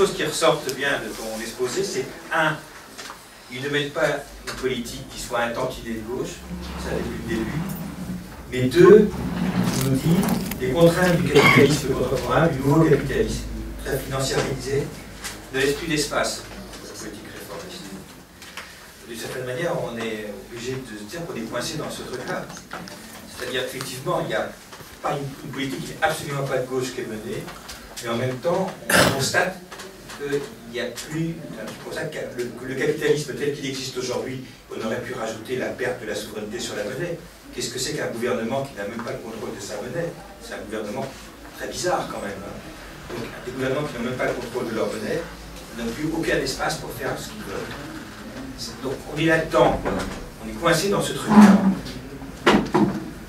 choses qui ressortent bien de ton exposé, c'est un, ils ne mettent pas une politique qui soit un tantinet de gauche, ça depuis le début, mais deux, on nous dit, les contraintes du capitalisme contemporain, du nouveau capitalisme, très financiarisé, ne laissent plus d'espace pour la politique réformiste. D'une certaine manière, on est obligé de se dire qu'on est coincé dans ce truc-là. C'est-à-dire qu'effectivement, il n'y a pas une politique qui n'est absolument pas de gauche qui est menée, mais en même temps, on constate qu'il n'y a plus... C'est pour ça que le capitalisme tel qu'il existe aujourd'hui, on aurait pu rajouter la perte de la souveraineté sur la monnaie. Qu'est-ce que c'est qu'un gouvernement qui n'a même pas le contrôle de sa monnaie? C'est un gouvernement très bizarre quand même. Donc, des gouvernements qui n'ont même pas le contrôle de leur monnaie n'ont plus aucun espace pour faire ce qu'ils veulent. Donc on est là-dedans, on est coincé dans ce truc-là.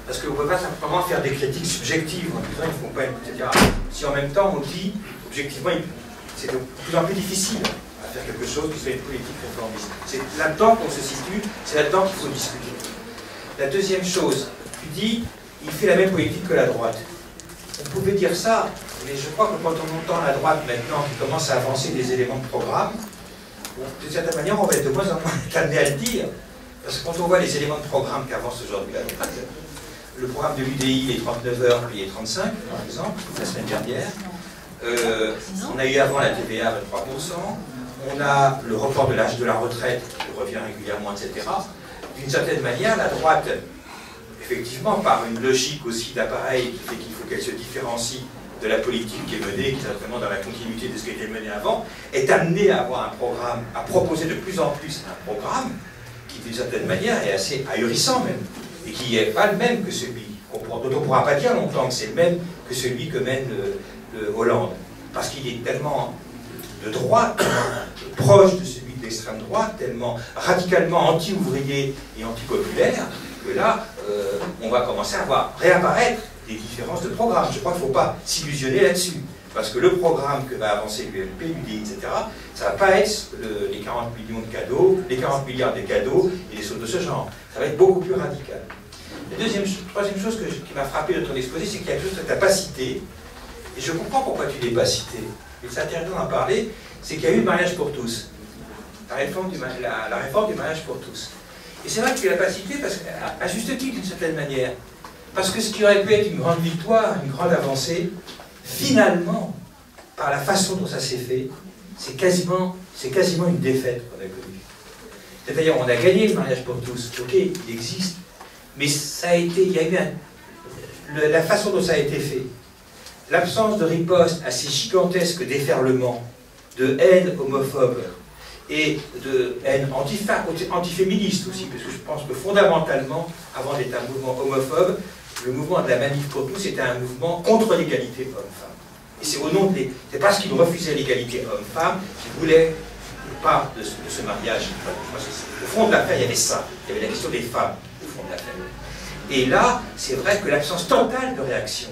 Parce qu'on ne peut pas simplement faire des critiques subjectives en disant ils ne font pas, etc. Si en même temps on dit, objectivement, c'est de plus en plus difficile à faire quelque chose qui soit une politique réformiste. C'est là-dedans qu'on se situe, c'est là-dedans qu'il faut discuter. La deuxième chose, tu dis, il fait la même politique que la droite. On pouvait dire ça, mais je crois que quand on entend la droite maintenant qui commence à avancer des éléments de programme, bon, de certaine manière, on va être de moins en moins amené à le dire. Parce que quand on voit les éléments de programme qu'avance aujourd'hui la droite, le programme de l'UDI, les 39 heures, puis les 35, par exemple, la semaine dernière, on a eu avant la TVA à 23%, on a le report de l'âge de la retraite qui revient régulièrement, etc. D'une certaine manière, la droite, effectivement, par une logique aussi d'appareil qui fait qu'il faut qu'elle se différencie de la politique qui est menée, qui est certainement dans la continuité de ce qui a été mené avant, est amenée à avoir un programme, à proposer de plus en plus un programme qui, d'une certaine manière, est assez ahurissant même, et qui n'est pas le même que celui, dont on ne pourra pas dire longtemps que c'est le même que celui que mène le Hollande, parce qu'il est tellement de droite, tellement proche de celui de l'extrême droite, tellement radicalement anti-ouvrier et anti-populaire, que là, on va commencer à voir réapparaître des différences de programme. Je crois qu'il ne faut pas s'illusionner là-dessus. Parce que le programme que va avancer l'UMP, l'UDI, etc., ça ne va pas être les 40 millions de cadeaux, les 40 milliards de cadeaux et des choses de ce genre. Ça va être beaucoup plus radical. La troisième chose qui m'a frappé de ton exposé, c'est qu'il y a quelque chose que tu n'as pas cité, et je comprends pourquoi tu ne l'as pas cité. Et c'est intéressant d'en parler, c'est qu'il y a eu le mariage pour tous. La réforme du mariage pour tous. Et c'est vrai que tu ne l'as pas cité, parce qu'à juste titre, d'une certaine manière. Parce que ce qui aurait pu être une grande victoire, une grande avancée, finalement, par la façon dont ça s'est fait, c'est quasiment une défaite qu'on a connue. C'est-à-dire, on a gagné le mariage pour tous. Ok, il existe. Mais ça a été, il y a eu la façon dont ça a été fait, l'absence de riposte à ces gigantesques déferlements de haine homophobe et de haine antiféministe aussi, parce que je pense que fondamentalement, avant d'être un mouvement homophobe, le mouvement de la manif pour tous était un mouvement contre l'égalité homme-femme. Et c'est au nom de c'est parce qu'ils refusaient l'égalité homme-femme qu'ils voulaient pas de ce mariage. Au fond de l'affaire, il y avait ça. Il y avait la question des femmes, au fond de l'affaire. Et là, c'est vrai que l'absence totale de réaction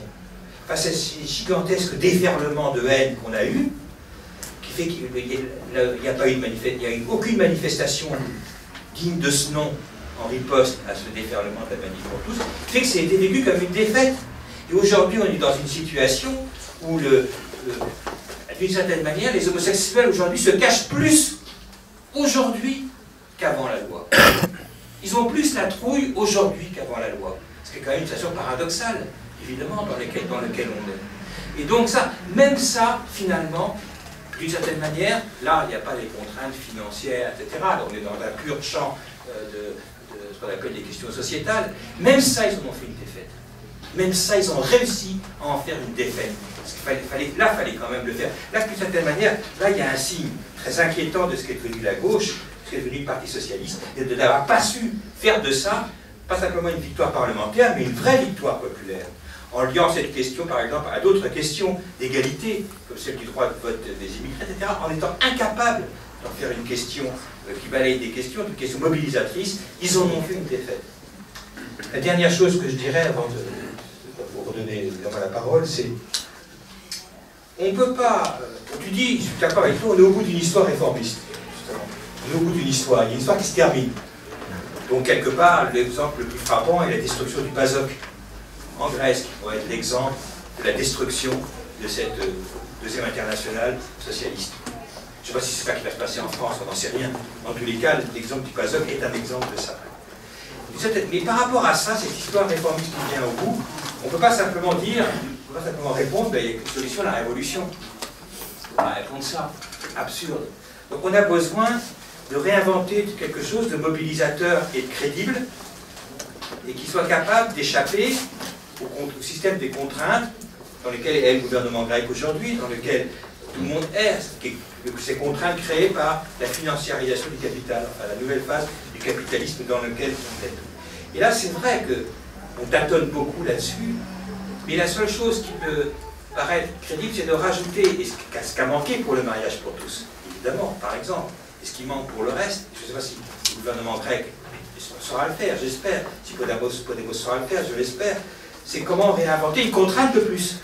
face à ces gigantesques déferlements de haine qu'on a eus, qui fait qu'il n'y a pas eu de il n'y a eu aucune manifestation digne de ce nom en riposte à ce déferlement de la manif pour tous, fait que ça a été vécu comme une défaite. Et aujourd'hui, on est dans une situation où, d'une certaine manière, les homosexuels aujourd'hui se cachent plus aujourd'hui qu'avant la loi. Ils ont plus la trouille aujourd'hui qu'avant la loi. Ce qui est quand même une situation paradoxale, évidemment, dans lequel on est. Et donc ça, même ça, finalement, d'une certaine manière, là, il n'y a pas les contraintes financières, etc. Là, on est dans un pur champ de ce qu'on appelle des questions sociétales. Même ça, ils en ont fait une défaite. Même ça, ils ont réussi à en faire une défaite. Parce qu'il fallait quand même le faire. Là, d'une certaine manière, là, il y a un signe très inquiétant de ce qu'est devenu la gauche, ce qu'est devenu le Parti Socialiste, et de n'avoir pas su faire de ça, pas simplement une victoire parlementaire, mais une vraie victoire populaire. En liant cette question, par exemple, à d'autres questions d'égalité, comme celle du droit de vote des immigrés, etc., en étant incapables d'en faire une question qui balaye des questions, une question mobilisatrice, ils en ont fait une défaite. La dernière chose que je dirais, avant de vous redonner évidemment la parole, c'est on ne peut pas, tu dis, je suis d'accord avec toi, on est au bout d'une histoire réformiste, justement. On est au bout d'une histoire, il y a une histoire qui se termine. Donc, quelque part, l'exemple le plus frappant est la destruction du PASOK en Grèce, qui pourrait être l'exemple de la destruction de cette deuxième internationale socialiste. Je ne sais pas si c'est ça qui va se passer en France, on n'en sait rien. En tous les cas, l'exemple du PASOK est un exemple de ça. Mais par rapport à ça, cette histoire réformiste qui vient au bout, on ne peut pas simplement dire, on ne peut pas simplement répondre, il y a une solution à la révolution. On va répondre ça. Absurde. Donc on a besoin de réinventer quelque chose de mobilisateur et de crédible, et qui soit capable d'échapper au système des contraintes dans lesquelles est le gouvernement grec aujourd'hui, dans lequel tout le monde est, ces contraintes créées par la financiarisation du capital, enfin la nouvelle phase du capitalisme dans lequel on est. Et là, c'est vrai qu'on tâtonne beaucoup là-dessus, mais la seule chose qui peut paraître crédible, c'est de rajouter, et ce qu'a manqué pour le mariage pour tous, évidemment, par exemple, et ce qui manque pour le reste, je ne sais pas si le gouvernement grec saura le faire, j'espère, si Podemos saura le faire, je l'espère, c'est comment réinventer une contrainte de plus.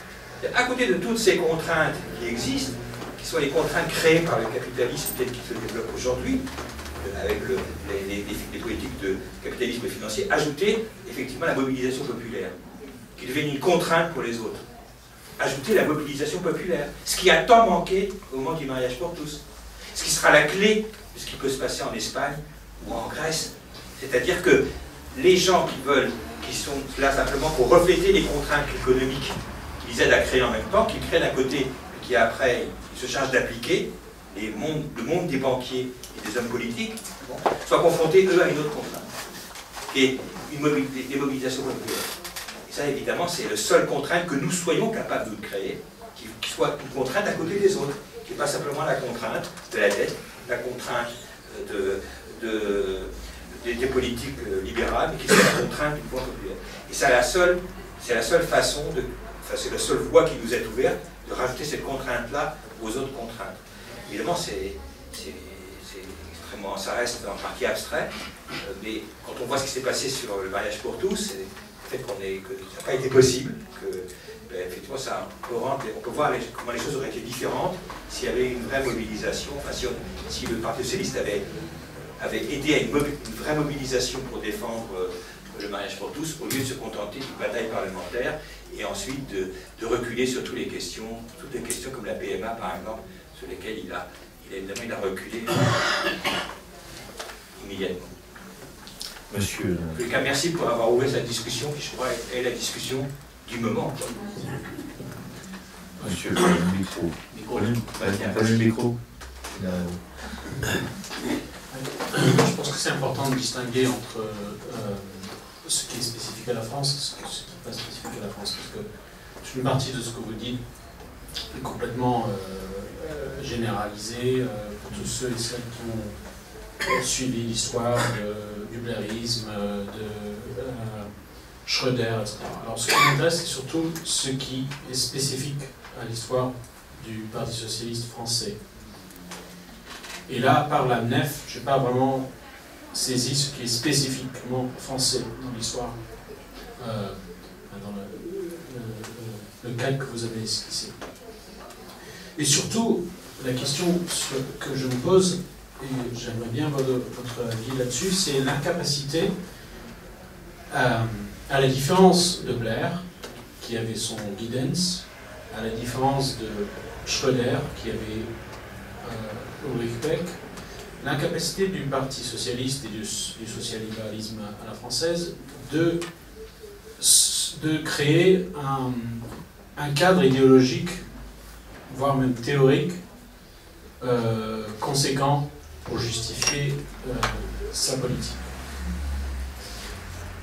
À côté de toutes ces contraintes qui existent, qui sont les contraintes créées par le capitalisme tel qu'il se développe aujourd'hui, avec les politiques de capitalisme financier, ajouter effectivement la mobilisation populaire, qui devient une contrainte pour les autres. Ajouter la mobilisation populaire, ce qui a tant manqué au moment du mariage pour tous, ce qui sera la clé de ce qui peut se passer en Espagne ou en Grèce. C'est-à-dire que les gens qui sont là simplement pour refléter les contraintes économiques qu'ils aident à créer en même temps, qu'ils créent d'un côté et qui après ils se chargent d'appliquer, le monde des banquiers et des hommes politiques, bon, soient confrontés eux à une autre contrainte, qui est des mobilisations populaires. Et ça évidemment c'est la seule contrainte que nous soyons capables de créer, qui soit une contrainte à côté des autres, qui n'est pas simplement la contrainte de la dette, la contrainte des politiques libérales, mais qui soit la contrainte du pouvoir populaire. Et c'est la seule façon c'est la seule voie qui nous est ouverte de rajouter cette contrainte-là aux autres contraintes. Évidemment, c'est extrêmement, ça reste en partie abstrait, mais quand on voit ce qui s'est passé sur le mariage pour tous, c'est le fait que ça n'a pas été possible, que effectivement, on peut voir comment les choses auraient été différentes s'il y avait une vraie mobilisation, enfin si le Parti socialiste avait aidé à une vraie mobilisation pour défendre le mariage pour tous, au lieu de se contenter d'une bataille parlementaire et ensuite de reculer sur toutes les questions comme la PMA par exemple, sur lesquelles il a reculé immédiatement. Monsieur. En tout cas, merci pour avoir ouvert cette discussion, qui je crois est la discussion du moment. Monsieur, le micro. Prenez le micro. Je pense que c'est important de distinguer entre ce qui est spécifique à la France et ce qui n'est pas spécifique à la France, parce que une partie de ce que vous dites est complètement généralisée pour tous ceux et celles qui ont suivi l'histoire du blairisme, de Schröder, etc. Alors ce qui m'intéresse, c'est surtout ce qui est spécifique à l'histoire du Parti socialiste français. Et là, par la nef, je n'ai pas vraiment saisi ce qui est spécifiquement français dans l'histoire, dans le cadre que vous avez esquissé. Et surtout, la question que je me pose, et j'aimerais bien votre avis là-dessus, c'est l'incapacité, à la différence de Blair, qui avait son guidance, à la différence de Schröder, qui avait Ulrich Beck, l'incapacité du Parti socialiste et du social-libéralisme à la française de créer un cadre idéologique, voire même théorique, conséquent pour justifier sa politique.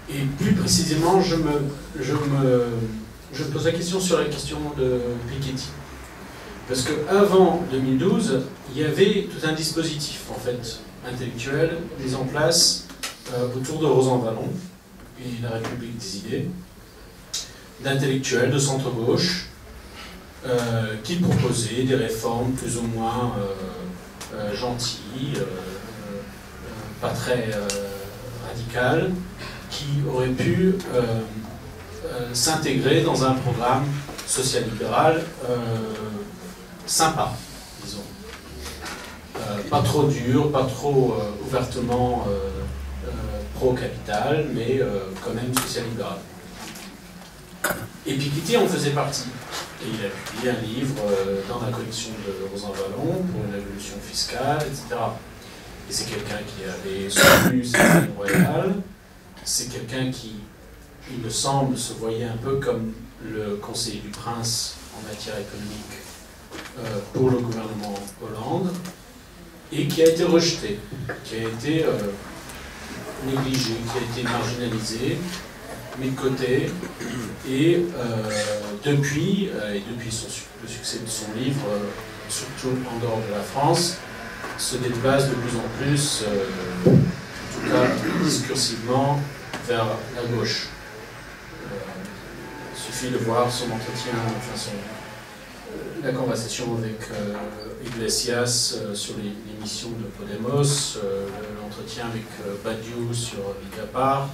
Et plus précisément, je me pose la question sur la question de Piketty. Parce qu'avant 2012, il y avait tout un dispositif, en fait, intellectuel, mis en place autour de Rosan Vallon et la République des idées, d'intellectuels de centre-gauche, qui proposaient des réformes plus ou moins gentilles, pas très radicales, qui auraient pu s'intégrer dans un programme social-libéral sympa, disons. Pas trop dur, pas trop ouvertement pro-capital, mais quand même social-libéral. Et Piketty en faisait partie. Et il a publié un livre dans la collection de Rosan Vallon pour une révolution fiscale, etc. Et c'est quelqu'un qui avait soutenu cette ligne royale. C'est quelqu'un qui, il me semble, se voyait un peu comme le conseiller du prince en matière économique pour le gouvernement Hollande, et qui a été rejeté, qui a été négligé, qui a été marginalisé, mis de côté, et depuis le succès de son livre, surtout en dehors de la France, se déplace de plus en plus, en tout cas discursivement, vers la gauche. Il suffit de voir son entretien, enfin la conversation avec Iglesias sur l'émission de Podemos, l'entretien avec Badiou sur Mediapart,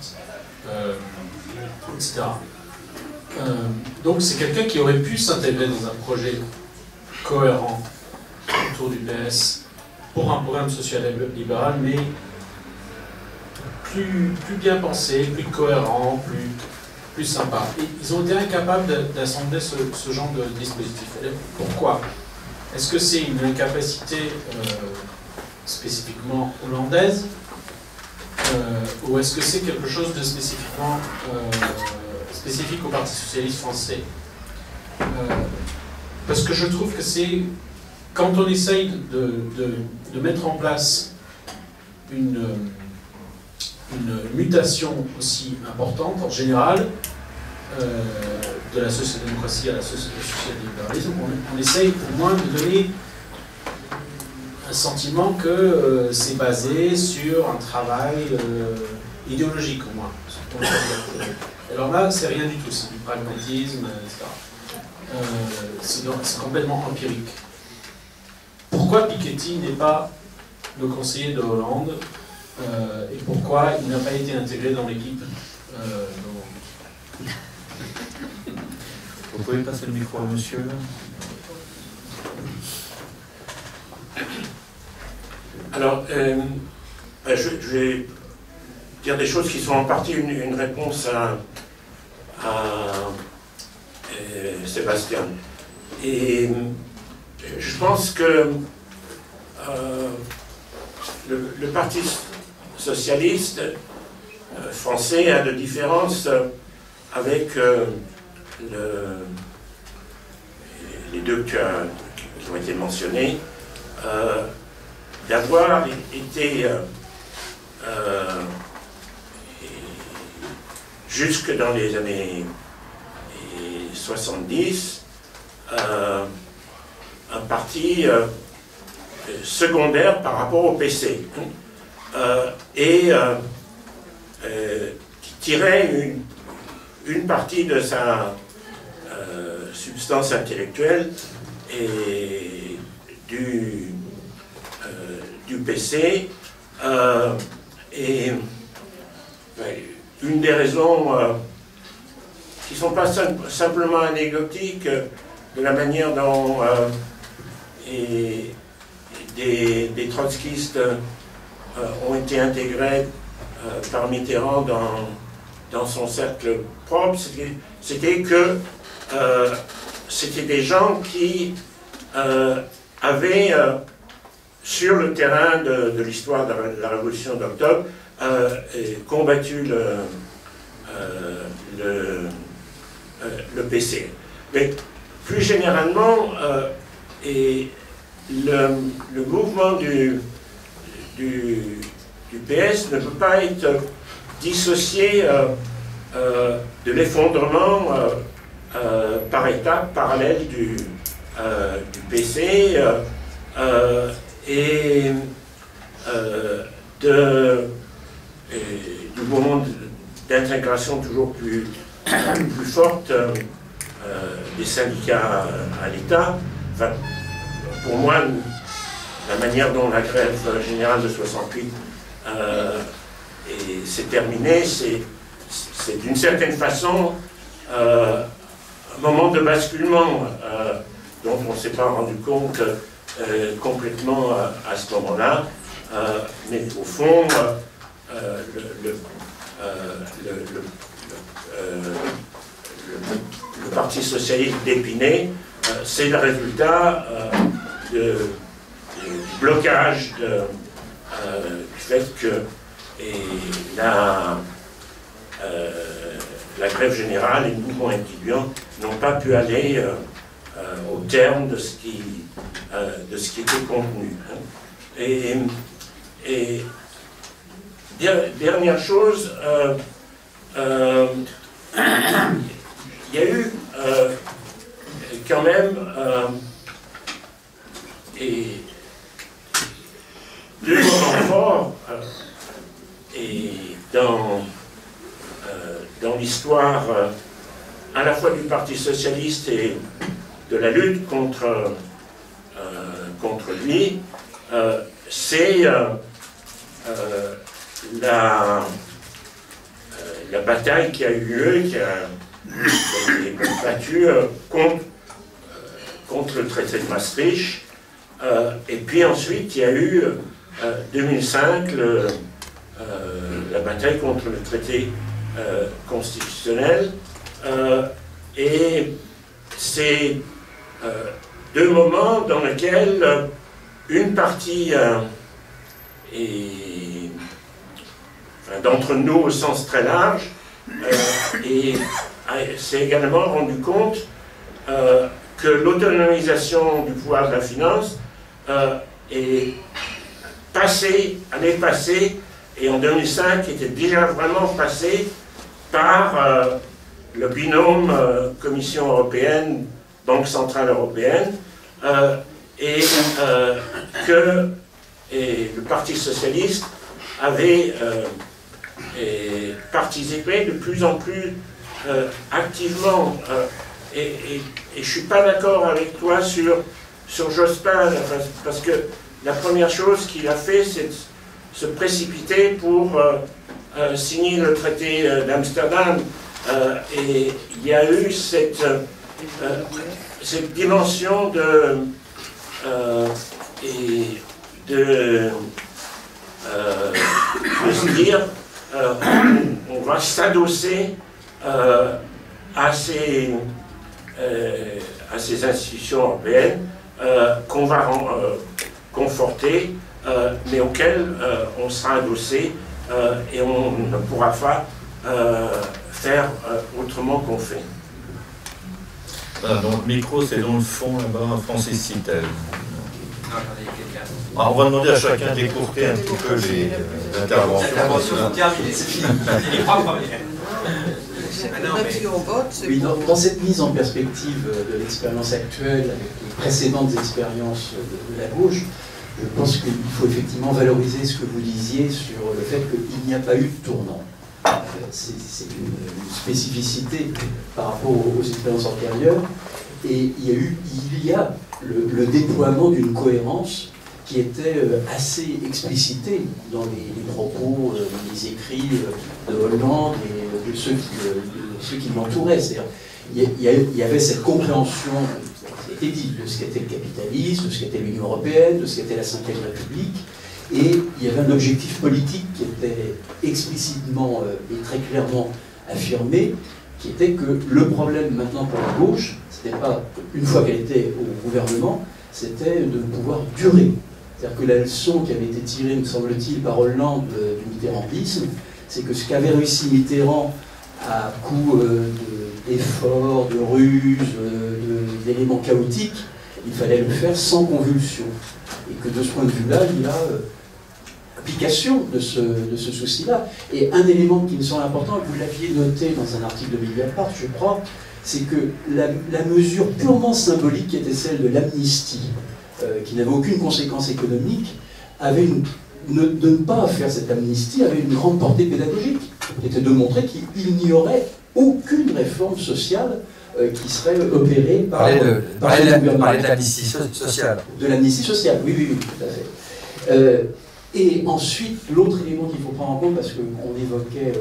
etc. Donc c'est quelqu'un qui aurait pu s'intégrer dans un projet cohérent autour du PS pour un programme social-libéral, mais plus bien pensé, plus cohérent, plus sympa. Et ils ont été incapables d'assembler ce genre de dispositif. Pourquoi? Est-ce que c'est une incapacité spécifiquement hollandaise ou est-ce que c'est quelque chose de spécifiquement spécifique au Parti socialiste français? Parce que je trouve que c'est, quand on essaye de mettre en place une mutation aussi importante, en général, de la social-démocratie à la social-libéralisme, on essaye au moins de donner un sentiment que c'est basé sur un travail idéologique, au moins. Alors là, c'est rien du tout, c'est du pragmatisme, etc. C'est complètement empirique. Pourquoi Piketty n'est pas le conseiller de Hollande et pourquoi il n'a pas été intégré dans l'équipe Vous pouvez passer le micro à monsieur? Alors, je vais dire des choses qui sont en partie une réponse à Sébastien. Et je pense que le Parti socialiste français a de différences avec les deux qui ont été mentionnés, d'avoir été jusque dans les années 70 un parti secondaire par rapport au PC et qui tirait une partie de sa substance intellectuelle et du PC et une des raisons qui ne sont pas simplement anecdotiques de la manière dont des trotskistes ont été intégrés par Mitterrand dans son cercle propre, c'était que c'était des gens qui avaient, sur le terrain de l'histoire de la Révolution d'octobre, combattu le PC. Mais plus généralement, le mouvement du PS ne peut pas être dissocié de l'effondrement par étapes parallèles du PC et du mouvement d'intégration toujours plus forte des syndicats à l'État. Enfin, pour moi, la manière dont la grève générale de 68 s'est terminée, c'est d'une certaine façon un moment de basculement dont on ne s'est pas rendu compte complètement à ce moment-là. Mais au fond, le le Parti socialiste d'Épinay, c'est le résultat du blocage du fait que la grève générale et le mouvement étudiant n'ont pas pu aller au terme de ce qui était contenu. Et dernière chose, il y a eu quand même deux moments forts dans l'histoire à la fois du Parti socialiste et de la lutte contre lui. C'est la bataille qui a eu lieu, qui a été battue contre le traité de Maastricht. Et puis ensuite, il y a eu 2005, la bataille contre le traité constitutionnel. Et c'est deux moments dans lesquels une partie d'entre nous au sens très large s'est également rendu compte que l'autonomisation du pouvoir de la finance allait passer, et en 2005 était déjà vraiment passé par le binôme Commission européenne, Banque centrale européenne, et que le Parti socialiste avait participé de plus en plus activement. Et je ne suis pas d'accord avec toi sur Jospin, parce que la première chose qu'il a fait, c'est de se précipiter pour signer le traité d'Amsterdam. Et il y a eu cette dimension de se dire on va s'adosser à ces institutions européennes qu'on va conforter, mais auxquelles on sera adossé et on ne pourra pas faire autrement qu'on fait. Voilà, donc le micro, c'est dans le fond là-bas, Francis Citel. On va demander à chacun d'écourter un petit peu les interventions. Oui, dans cette mise en perspective de l'expérience actuelle avec les précédentes expériences de la gauche, je pense qu'il faut effectivement valoriser ce que vous disiez sur le fait qu'il n'y a pas eu de tournant. C'est une spécificité par rapport aux expériences antérieures, et il y a le déploiement d'une cohérence qui était assez explicitée dans les propos, les écrits de Hollande et de ceux qui l'entouraient. C'est-à-dire, il y avait cette compréhension, ça a été dit, de ce qu'était le capitalisme, de ce qu'était l'Union européenne, de ce qu'était la Ve République, et il y avait un objectif politique qui était explicitement et très clairement affirmé, qui était que le problème maintenant pour la gauche, c'était pas une fois qu'elle était au gouvernement, c'était de pouvoir durer. C'est-à-dire que la leçon qui avait été tirée, me semble-t-il, par Hollande du mitterrandisme, c'est que ce qu'avait réussi Mitterrand à coup d'efforts, de ruses, d'éléments chaotiques, il fallait le faire sans convulsion. Et que de ce point de vue-là, il y a application de ce souci-là. Et un élément qui me semble important, vous l'aviez noté dans un article de Mediapart, je crois, c'est que la mesure purement symbolique qui était celle de l'amnistie, qui n'avait aucune conséquence économique, avait de ne pas faire cette amnistie avait une grande portée pédagogique, qui était de montrer qu'il n'y aurait aucune réforme sociale qui serait opérée par le gouvernement. Parler de l'amnistie sociale. De l'amnistie sociale, oui, tout à fait. Et ensuite, l'autre élément qu'il faut prendre en compte, parce qu'on évoquait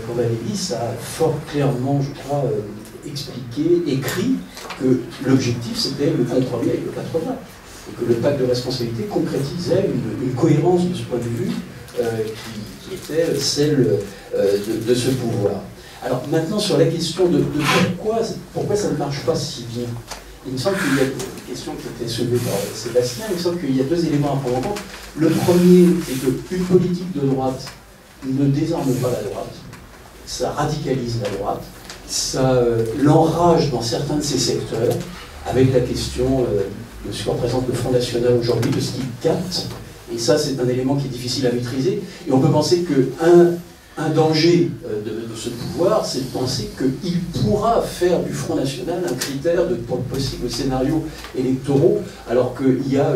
Cambadélis a fort clairement, je crois, expliqué, écrit que l'objectif c'était le compromis avec le patronat, et que le pacte de responsabilité concrétisait une cohérence de ce point de vue qui était celle de ce pouvoir. Alors maintenant, sur la question de pourquoi ça ne marche pas si bien, il me semble qu'il y a une question qui a été soulevée par Sébastien, il me semble qu'il y a deux éléments à prendre en compte. Le premier, c'est qu'une politique de droite ne désarme pas la droite, ça radicalise la droite, ça l'enrage dans certains de ses secteurs, avec la question de ce que représente le Front National aujourd'hui, de ce qu'il capte, et ça c'est un élément qui est difficile à maîtriser, et on peut penser qu'un danger de ce pouvoir, c'est de penser qu'il pourra faire du Front National un critère pour de possibles scénarios électoraux, alors qu'il y a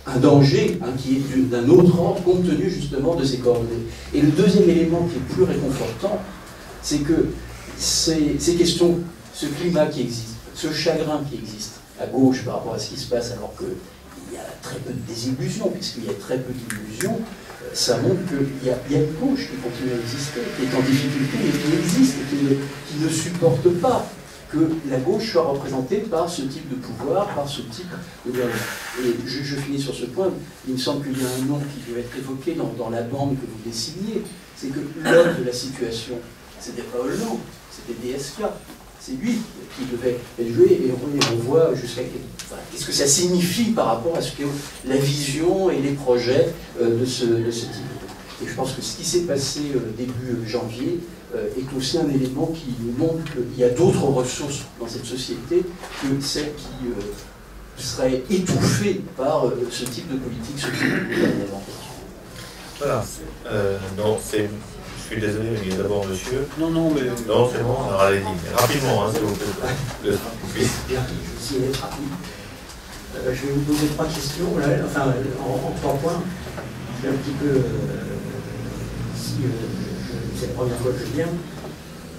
un danger qui est d'un autre ordre, compte tenu justement de ces coordonnées. Et le deuxième élément qui est plus réconfortant, c'est que ces questions, ce climat qui existe, ce chagrin qui existe à gauche par rapport à ce qui se passe, alors qu'il y a très peu de désillusions, puisqu'il y a très peu d'illusions, ça montre qu'il y a une gauche qui continue à exister, qui est en difficulté, mais qui existe, et qui ne supporte pas que la gauche soit représentée par ce type de pouvoir, par ce type de gouvernement. Et je finis sur ce point, il me semble qu'il y a un nom qui doit être évoqué dans la bande que vous dessiniez, c'est que l'homme de la situation, c'était pas Hollande, c'était DSK. C'est lui qui devait être joué, et on voit jusqu'à qu'est-ce que ça signifie par rapport à ce que la vision et les projets de ce type. Et je pense que ce qui s'est passé début janvier est aussi un élément qui nous montre qu'il y a d'autres ressources dans cette société que celles qui seraient étouffées par ce type de politique, ce type de gouvernement. Voilà. Non, c'est... Je suis désolé, mais il y a d'abord monsieur. Non, mais... Non, c'est bon, alors allez-y. Rapidement, s'il vous plaît. Bien, je vais être rapide. Je vais vous poser trois questions, enfin, en 3 points. Je vais un petit peu... c'est la première fois que je viens.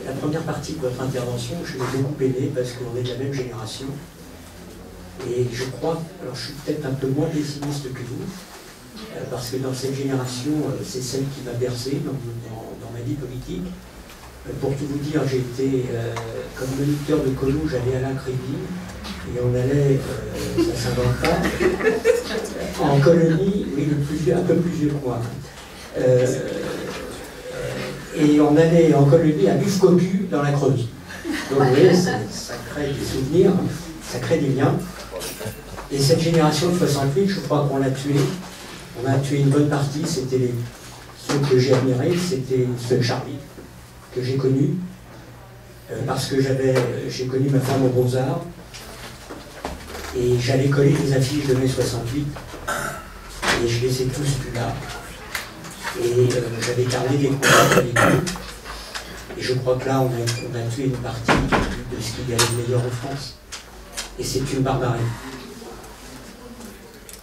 La première partie de votre intervention, je l'ai beaucoup aimée parce qu'on est de la même génération. Et je crois, alors je suis peut-être un peu moins pessimiste que vous, parce que dans cette génération, c'est celle qui m'a bercé dans ma vie politique. Pour tout vous dire, j'ai été comme moniteur de colo, j'allais à l'Incrédit, et on allait, ça s'invente pas, en colonie, oui, un peu plus vieux que moi. Et on allait en colonie à Buffcocu dans la Creuse. Donc vous voyez, ça crée des souvenirs, ça crée des liens. Et cette génération de 68, je crois qu'on l'a tuée. On a tué une bonne partie, c'était ceux que j'ai admirés, c'était ceux de Charlie, que j'ai connu, parce que j'ai connu ma femme au Beaux-Arts, et j'allais coller des affiches de mai 68, et je les ai tous vus là. Et j'avais gardé des contacts avec eux, et je crois que là, on a tué une partie de ce qu'il y avait de meilleur en France. Et c'est une barbarie.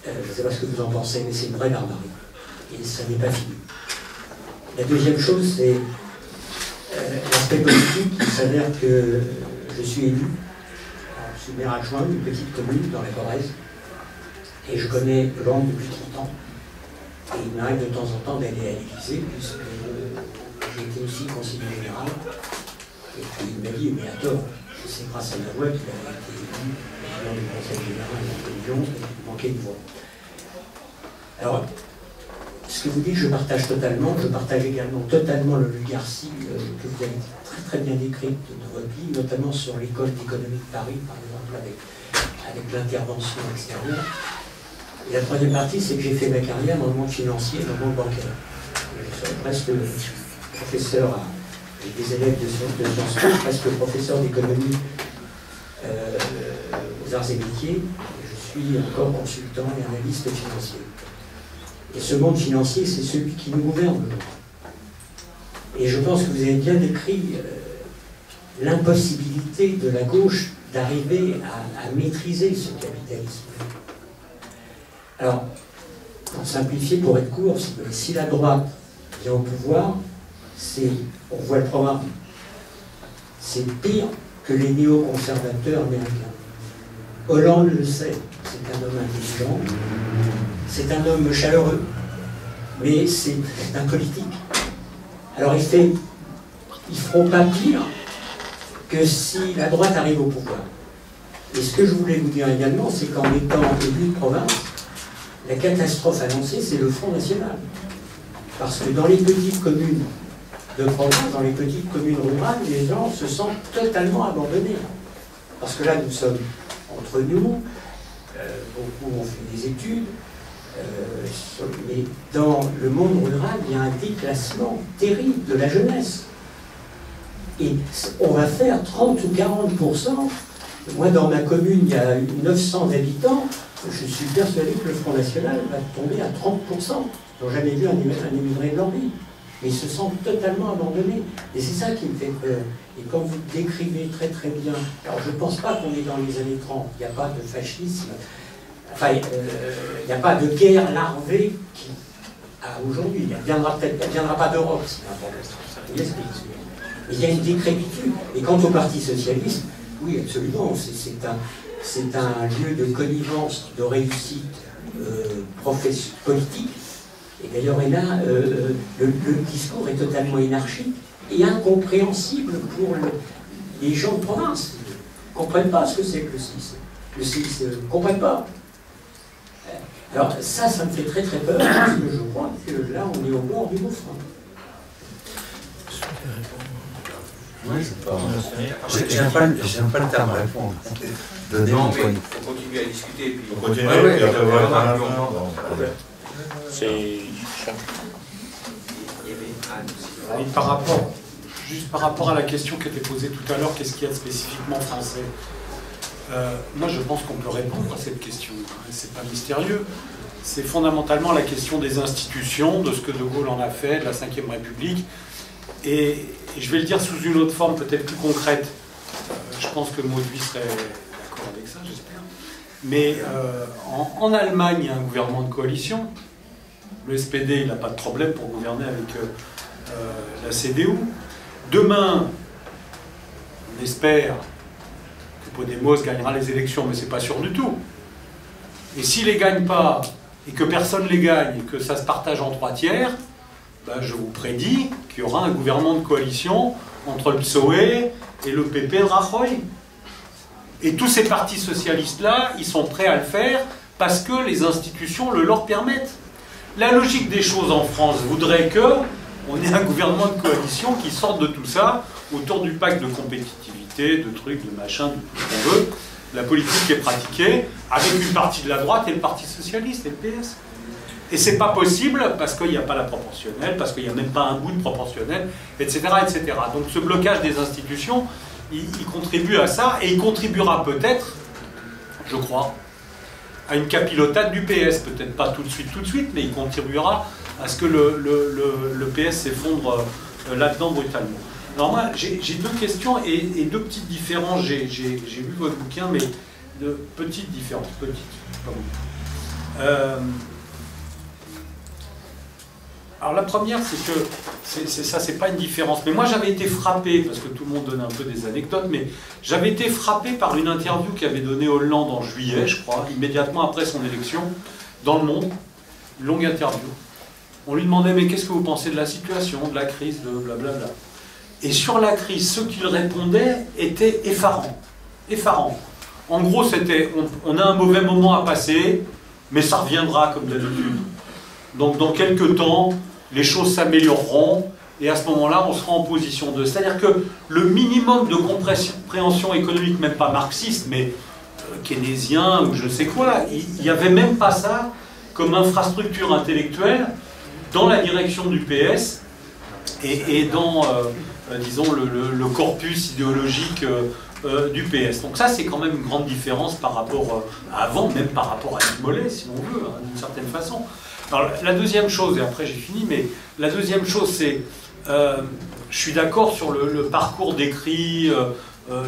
Je ne sais pas ce que vous en pensez, mais c'est une vraie barbarie. Et ça n'est pas fini. La deuxième chose, c'est l'aspect politique. Il s'avère que je suis élu. Alors, je suis maire adjoint d'une petite commune dans la Corrèze. Et je connais Hollande depuis 30 ans. Et il m'arrive de temps en temps d'aller à l'Élysée, puisque j'ai été aussi conseiller général. Et puis il m'a dit, mais à tort, c'est grâce à la loi qu'il a été élu président du Conseil général de la Réunion, il manquait une voix. Alors, ce que vous dites, je partage totalement. Je partage également totalement l'oligarchie que vous avez très très bien décrite dans votre vie, notamment sur l'école d'économie de Paris, par exemple, avec l'intervention extérieure. Et la troisième partie, c'est que j'ai fait ma carrière dans le monde financier et dans le monde bancaire. Je suis presque professeur, j'ai des élèves de Sciences Po, presque professeur d'économie aux arts et métiers. Je suis encore consultant et analyste financier. Et ce monde financier, c'est celui qui nous gouverne. Et je pense que vous avez bien décrit l'impossibilité de la gauche d'arriver à maîtriser ce capitalisme. Alors, pour simplifier, pour être court, si la droite vient au pouvoir, on voit le programme, c'est pire que les néoconservateurs américains. Hollande le sait, c'est un homme intelligent, c'est un homme chaleureux, mais c'est un politique. Alors ils ne feront pas pire que si la droite arrive au pouvoir. Et ce que je voulais vous dire également, c'est qu'en étant élu de province, la catastrophe annoncée, c'est le Front National. Parce que dans les petites communes de province, dans les petites communes rurales, les gens se sentent totalement abandonnés. Parce que là, nous sommes entre nous, beaucoup ont fait des études, mais dans le monde rural, il y a un déclassement terrible de la jeunesse. Et on va faire 30 ou 40%. Moi, dans ma commune, il y a 900 habitants. Je suis persuadé que le Front National va tomber à 30%. Ils n'ont jamais vu un émigré de leur vie. Mais ils se sentent totalement abandonnés. Et c'est ça qui me fait peur. Et quand vous décrivez très très bien, alors je ne pense pas qu'on est dans les années 30, il n'y a pas de fascisme, enfin, il n'y a pas de guerre larvée qui, aujourd'hui, il ne viendra pas d'Europe, si n'importe. Il y a une décrépitude. Et quant au Parti Socialiste, oui, absolument, c'est un lieu de connivence, de réussite politique. Et d'ailleurs, là, le discours est totalement anarchique et incompréhensible pour les gens de province. Ils ne comprennent pas ce que c'est que le CICE. Le CICE ne comprennent pas. Alors ça me fait très très peur, parce que je crois que là, on est au bord du gouffre. J'aime pas le terme répondre. Non, mais il faut continuer à discuter. Puis On continue, puis après, voilà. C'est... Et juste par rapport à la question qui était posée tout à l'heure, qu'est-ce qu'il y a de spécifiquement français? Moi, je pense qu'on peut répondre à cette question. C'est pas mystérieux. C'est fondamentalement la question des institutions, de ce que De Gaulle en a fait, de la Ve République. Et je vais le dire sous une autre forme, peut-être plus concrète. Je pense que Mauduit serait d'accord avec ça, j'espère. Mais en Allemagne, il y a un gouvernement de coalition. Le SPD, il n'a pas de problème pour gouverner avec la CDU. Demain, on espère que Podemos gagnera les élections, mais ce n'est pas sûr du tout. Et s'il ne les gagne pas, et que personne ne les gagne, et que ça se partage en 3 tiers, ben je vous prédis qu'il y aura un gouvernement de coalition entre le PSOE et le PP de Rajoy. Et tous ces partis socialistes-là, ils sont prêts à le faire parce que les institutions le leur permettent. La logique des choses en France voudrait qu'on ait un gouvernement de coalition qui sorte de tout ça autour du pacte de compétitivité, de trucs, de machin, de tout ce qu'on veut. La politique est pratiquée avec une partie de la droite et le Parti Socialiste et le PS. Et c'est pas possible parce qu'il n'y a pas la proportionnelle, parce qu'il n'y a même pas un bout de proportionnelle, etc., etc. Donc ce blocage des institutions, il contribue à ça, et il contribuera peut-être, je crois, à une capilotade du PS. Peut-être pas tout de suite, mais il contribuera à ce que le PS s'effondre là-dedans brutalement. Alors moi, j'ai 2 questions et 2 petites différences. J'ai lu votre bouquin, mais de petites différences. Alors la première, c'est que, c'est pas une différence, mais moi j'avais été frappé, parce que tout le monde donne un peu des anecdotes, mais j'avais été frappé par une interview qu'avait donnée Hollande en juillet, je crois, immédiatement après son élection, dans Le Monde, une longue interview. On lui demandait, mais qu'est-ce que vous pensez de la situation, de la crise, de blablabla. Et sur la crise, ce qu'il répondait était effarant. Effarant. En gros, c'était, on a un mauvais moment à passer, mais ça reviendra comme d'habitude. Donc dans quelques temps, les choses s'amélioreront, et à ce moment-là, on sera en position de... C'est-à-dire que le minimum de compréhension économique, même pas marxiste, mais keynésien ou je sais quoi, il n'y avait même pas ça comme infrastructure intellectuelle dans la direction du PS et dans, disons, le corpus idéologique du PS. Donc ça, c'est quand même une grande différence par rapport à avant, même par rapport à Yves Mollet, si on veut, hein, d'une certaine façon. Alors, la deuxième chose, et après j'ai fini, mais la deuxième chose, c'est, je suis d'accord sur le parcours décrit,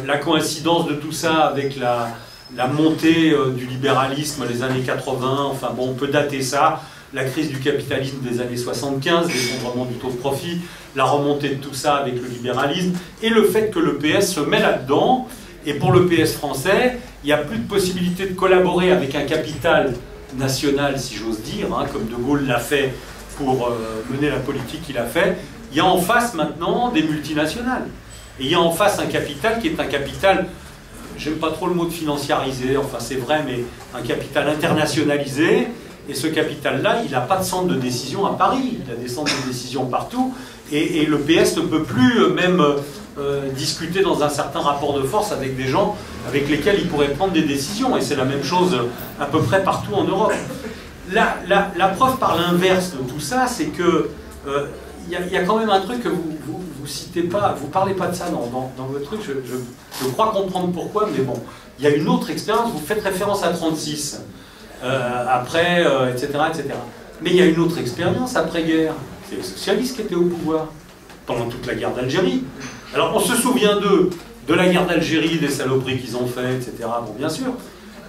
la coïncidence de tout ça avec la montée du libéralisme des années 80, enfin bon, on peut dater ça, la crise du capitalisme des années 75, l'effondrement du taux de profit, la remontée de tout ça avec le libéralisme, et le fait que le PS se met là-dedans, et pour le PS français, il n'y a plus de possibilité de collaborer avec un capital national, si j'ose dire, hein, comme De Gaulle l'a fait pour mener la politique qu'il a fait. Il y a en face maintenant des multinationales. Et il y a en face un capital qui est un capital, j'aime pas trop le mot de financiarisé, enfin c'est vrai, mais un capital internationalisé. Et ce capital-là, il n'a pas de centre de décision à Paris. Il a des centres de décision partout. Et le PS ne peut plus même discuter dans un certain rapport de force avec des gens avec lesquels il pourrait prendre des décisions. Et c'est la même chose à peu près partout en Europe. La preuve par l'inverse de tout ça, c'est que il y a quand même un truc que vous citez pas, vous parlez pas de ça dans votre truc, je crois comprendre pourquoi, mais bon, il y a une autre expérience, vous faites référence à 36, après, etc., etc. Mais il y a une autre expérience après-guerre, c'est les socialistes qui étaient au pouvoir, pendant toute la guerre d'Algérie. Alors on se souvient d'eux, de la guerre d'Algérie, des saloperies qu'ils ont fait, etc., bon bien sûr,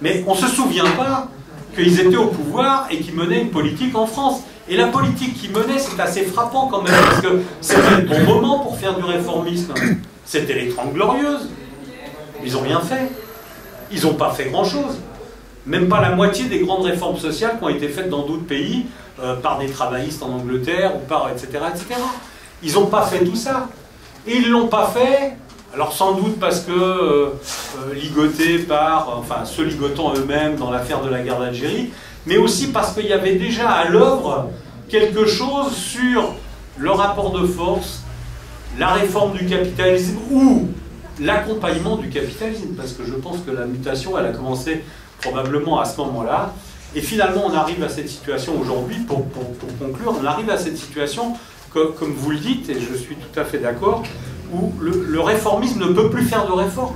mais on se souvient pas qu'ils étaient au pouvoir et qu'ils menaient une politique en France. Et la politique qu'ils menaient, c'est assez frappant quand même, parce que c'était le bon moment pour faire du réformisme. C'était les 30 Glorieuses. Ils n'ont rien fait. Ils n'ont pas fait grand-chose. Même pas la moitié des grandes réformes sociales qui ont été faites dans d'autres pays, par des travaillistes en Angleterre, ou par etc., etc. Ils n'ont pas fait tout ça. Et ils ne l'ont pas fait, alors sans doute parce que ligotés par, enfin, se ligotant eux-mêmes dans l'affaire de la guerre d'Algérie, mais aussi parce qu'il y avait déjà à l'œuvre quelque chose sur le rapport de force, la réforme du capitalisme ou l'accompagnement du capitalisme, parce que je pense que la mutation, elle a commencé probablement à ce moment-là, et finalement on arrive à cette situation aujourd'hui, pour conclure, on arrive à cette situation, comme vous le dites, et je suis tout à fait d'accord, où le réformisme ne peut plus faire de réforme.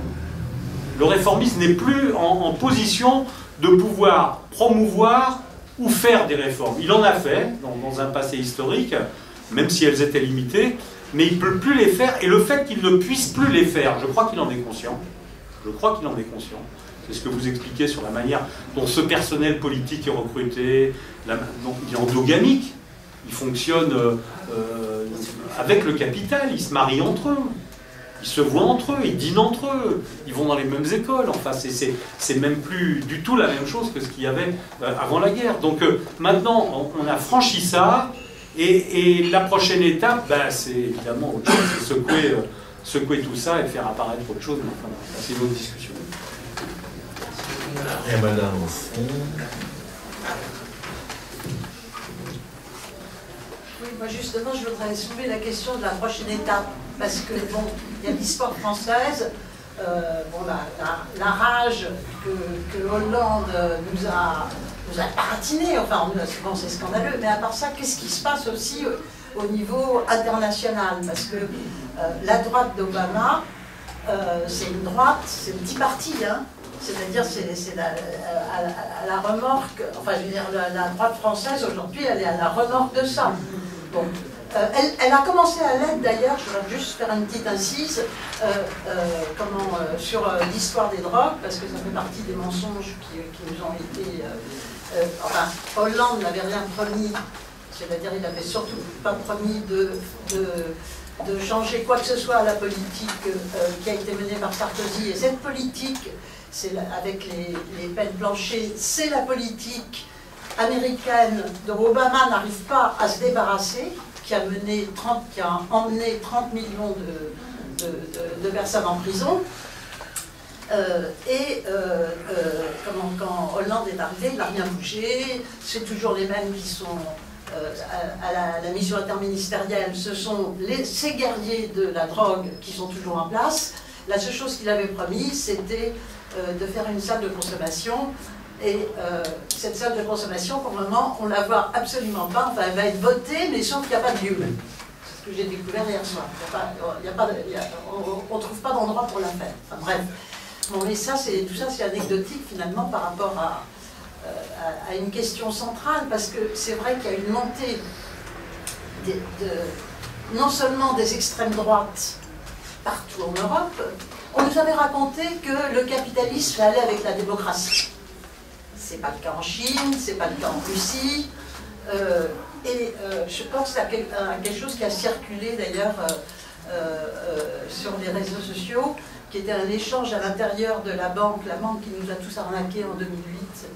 Le réformisme n'est plus en position de pouvoir promouvoir ou faire des réformes. Il en a fait dans un passé historique, même si elles étaient limitées, mais il ne peut plus les faire, et le fait qu'il ne puisse plus les faire, je crois qu'il en est conscient. Je crois qu'il en est conscient. C'est ce que vous expliquez sur la manière dont ce personnel politique est recruté, donc il est endogamique, il fonctionne avec le capital, ils se marient entre eux. Ils se voient entre eux, ils dînent entre eux, ils vont dans les mêmes écoles. Enfin, c'est même plus du tout la même chose que ce qu'il y avait avant la guerre. Donc maintenant, on a franchi ça, et la prochaine étape, ben, c'est évidemment autre chose, c'est secouer tout ça et faire apparaître autre chose. Enfin, c'est une autre discussion. Et madame au fond. Oui, moi justement, je voudrais soulever la question de la prochaine étape. Parce que, bon, il y a l'histoire française, bon, la rage que Hollande nous a baratiné, enfin, bon, c'est scandaleux, mais à part ça, qu'est-ce qui se passe aussi au niveau international? Parce que la droite d'Obama, c'est une droite, c'est un petit parti, hein, c'est-à-dire c'est à la remorque, enfin, je veux dire, la droite française, aujourd'hui, elle est à la remorque de ça. Bon. Elle a commencé à l'être d'ailleurs, je voudrais juste faire une petite incise sur l'histoire des drogues, parce que ça fait partie des mensonges qui nous ont été... enfin, Hollande n'avait rien promis, c'est-à-dire il n'avait surtout pas promis de changer quoi que ce soit à la politique qui a été menée par Sarkozy. Et cette politique, avec les peines planchées, c'est la politique américaine dont Obama n'arrive pas à se débarrasser, qui a emmené 30 millions de personnes en prison. Quand Hollande est arrivé, il n'a rien bougé. C'est toujours les mêmes qui sont à la mission interministérielle. Ce sont ces guerriers de la drogue qui sont toujours en place. La seule chose qu'il avait promis, c'était de faire une salle de consommation. Et cette salle de consommation, pour le moment, on ne la voit absolument pas. Enfin, elle va être votée, mais sauf qu'il n'y a pas de lieu. C'est ce que j'ai découvert hier soir. On ne trouve pas d'endroit pour la faire. Enfin, bref. Bon, mais tout ça, c'est anecdotique, finalement, par rapport à une question centrale, parce que c'est vrai qu'il y a une montée non seulement des extrêmes droites partout en Europe. On nous avait raconté que le capitalisme allait avec la démocratie. C'est pas le cas en Chine, c'est pas le cas en Russie. Je pense à quelque chose qui a circulé d'ailleurs sur les réseaux sociaux, qui était un échange à l'intérieur de la banque qui nous a tous arnaqués en 2008,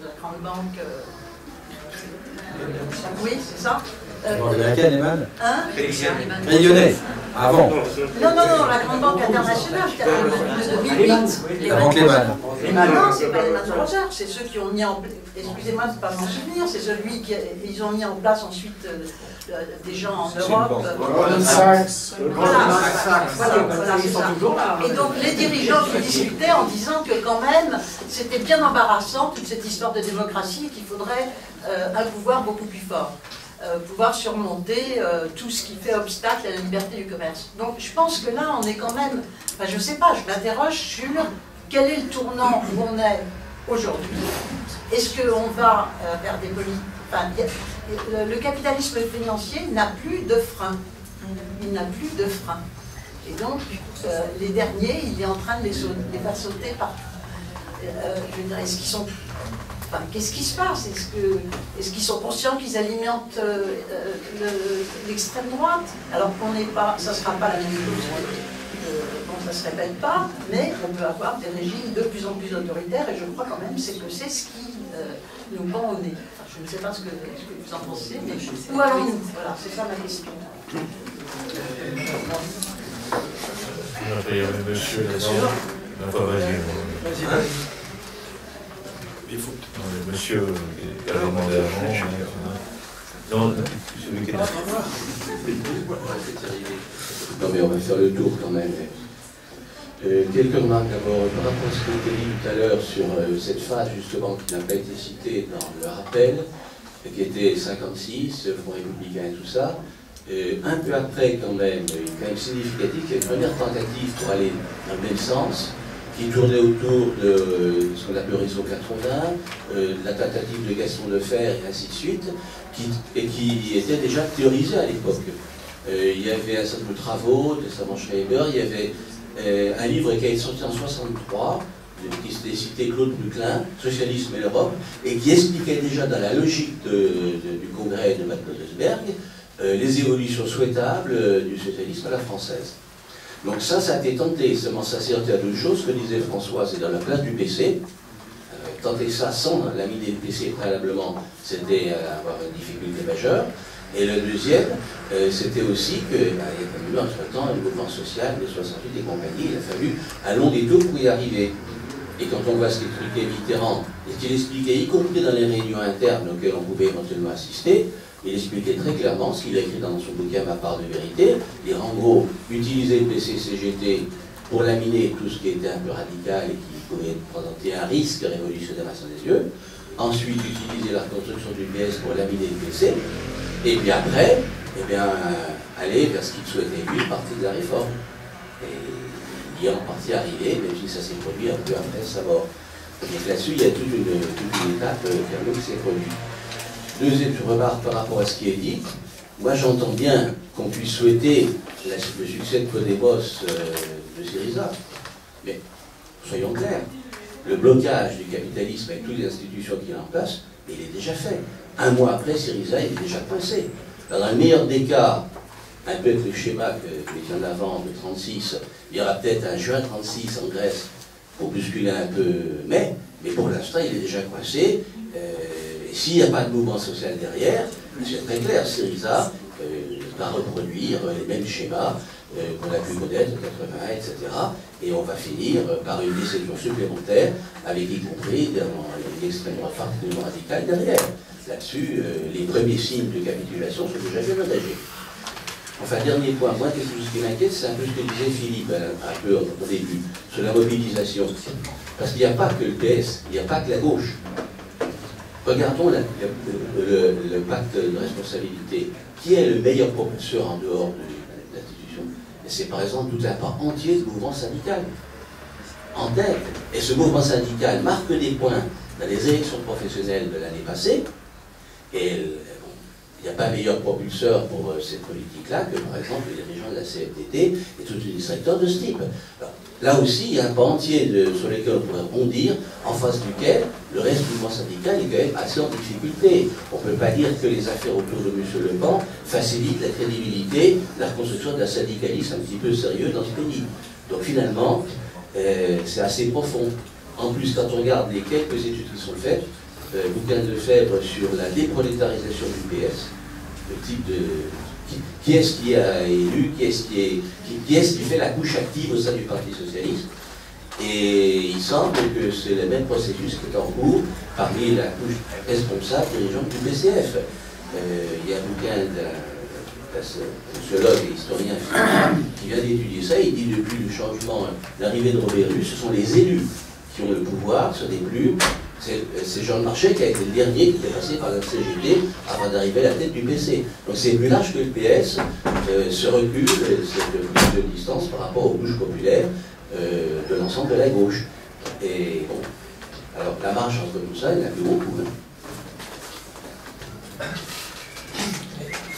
la grande banque. Oui, c'est ça. Laquelle, Eman ? Hein ? Lyonnais. Avant. Non, la Grande Banque internationale, de 2008. Avant Lehman. Non, c'est pas les Lehman Brothers, c'est ceux qui ont mis en place, excusez-moi, c'est pas mon souvenir, c'est celui qui ils ont mis en place ensuite des gens en Europe. Goldman Sachs. Voilà, c'est ça. Et donc les dirigeants qui discutaient en disant que quand même, c'était bien embarrassant toute cette histoire de démocratie, qu'il faudrait un pouvoir beaucoup plus fort. Pouvoir surmonter tout ce qui fait obstacle à la liberté du commerce. Donc je pense que là, on est quand même, enfin, je ne sais pas, je m'interroge sur quel est le tournant où on est aujourd'hui. Est-ce qu'on va vers des politiques... Enfin, le capitalisme financier n'a plus de frein. Il n'a plus de frein. Et donc, les derniers, il est en train de les faire sauter partout. Je veux dire, est-ce qu'ils sont... Enfin, qu'est-ce qui se passe? Est-ce qu'ils sont conscients qu'ils alimentent l'extrême droite? Alors qu'on n'est pas, ça ne sera pas la même chose, bon, ça ne se répète pas, mais on peut avoir des régimes de plus en plus autoritaires, et je crois quand même que c'est ce qui nous pend au nez. Enfin, je ne sais pas ce que vous en pensez, mais où allons-nous? Voilà, c'est ça ma question. Monsieur, Il faut... Monsieur qui a demandé avant. Non, celui qui est Non mais on va faire le tour quand même. Quelques remarques d'abord par rapport à ce que vous avez dit tout à l'heure sur cette phase justement qui n'a pas été citée dans le rappel, qui était 56, Front républicain et tout ça. Un peu après quand même significatif, il y a une première tentative pour aller dans le même sens, qui tournait autour de ce qu'on appelle le réseau 80, la tentative de Gaston Defferre et ainsi de suite, qui était déjà théorisée à l'époque. Il y avait un certain nombre de travaux de Savant Schreiber, il y avait un livre qui a été sorti en 1963, qui s'était cité Claude Buclin, Socialisme et l'Europe, et qui expliquait déjà dans la logique du congrès de Bad Godesberg les évolutions souhaitables du socialisme à la française. Donc ça a été tenté, seulement ça s'est heurté à deux choses, ce que disait François, c'est dans la place du PC. Tenter ça sans laminer le PC préalablement, c'était avoir une difficulté majeure. Et le deuxième, c'était aussi qu'il y a fallu entre-temps un mouvement social des 68 et compagnie, il a fallu un long détour pour y arriver. Et quand on voit ce qu'expliquait Mitterrand, et ce qu'il expliquait, y compris dans les réunions internes auxquelles on pouvait éventuellement assister, il expliquait très clairement ce qu'il a écrit dans son bouquin Ma part de vérité, dire en gros, utiliser le PC-CGT pour laminer tout ce qui était un peu radical et qui pouvait présenter un risque révolutionnaire à son yeux, ensuite utiliser la construction du PS pour laminer le PC, et puis après, aller vers ce qu'il souhaitait lui, partir de la réforme. Et il y est en partie arrivé, même si ça s'est produit un peu après sa mort. Donc là-dessus, il y a toute une étape qui s'est produite. Deuxième remarque par rapport à ce qui est dit, moi j'entends bien qu'on puisse souhaiter le succès de Podemos de Syriza, mais soyons clairs, le blocage du capitalisme avec toutes les institutions qu'il a en place, il est déjà fait. Un mois après, Syriza il est déjà coincé. Dans le meilleur des cas, un peu avec le schéma que je viens d'avant de 36, il y aura peut-être un juin 36 en Grèce pour bousculer un peu, mais pour l'instant il est déjà coincé. S'il n'y a pas de mouvement social derrière, c'est très clair, Syriza va reproduire les mêmes schémas qu'on a pu connaître en 81, etc. Et on va finir par une déception supplémentaire, avec y compris une extrême droite particulièrement radicale derrière. Là-dessus, les premiers signes de capitulation sont déjà bien engagés. Enfin, dernier point, moi, ce qui m'inquiète, c'est un peu ce que disait Philippe un peu au début, sur la mobilisation. Parce qu'il n'y a pas que le PS, il n'y a pas que la gauche. Regardons le pacte de responsabilité. Qui est le meilleur propulseur en dehors de l'institution? C'est par exemple tout un pan entier du mouvement syndical. En tête. Et ce mouvement syndical marque des points dans les élections professionnelles de l'année passée. Et il n'y a pas meilleur propulseur pour cette politique-là que par exemple les dirigeants de la CFDT et tous les secteurs de ce type. Alors, là aussi, il y a un pan entier sur lequel on pourrait rebondir, en face duquel le reste du mouvement syndical est quand même assez en difficulté. On ne peut pas dire que les affaires autour de M. Le Pen facilitent la crédibilité, la reconstruction d'un syndicalisme un petit peu sérieux dans ce pays. Donc finalement, c'est assez profond. En plus, quand on regarde les quelques études qui sont faites, bouquin de Lefebvre sur la déprolétarisation du PS, le type qui est-ce qui a élu, qui est-ce qui fait la couche active au sein du Parti socialiste. Et il semble que c'est le même processus qui est en cours parmi la couche responsable dirigeante du PCF. Il y a un bouquin d'un sociologue et historien qui vient d'étudier ça. Il dit depuis le changement, l'arrivée de Robert Rus, ce sont les élus qui ont le pouvoir, ce n'est plus. C'est Jean Marchais qui a été le dernier qui était passé par la CGT avant d'arriver à la tête du PC. Donc c'est plus large que le PS se recule cette prise de distance par rapport aux couches populaires de l'ensemble de la gauche. Et bon, alors la marche entre tout ça, il n'y a plus beaucoup.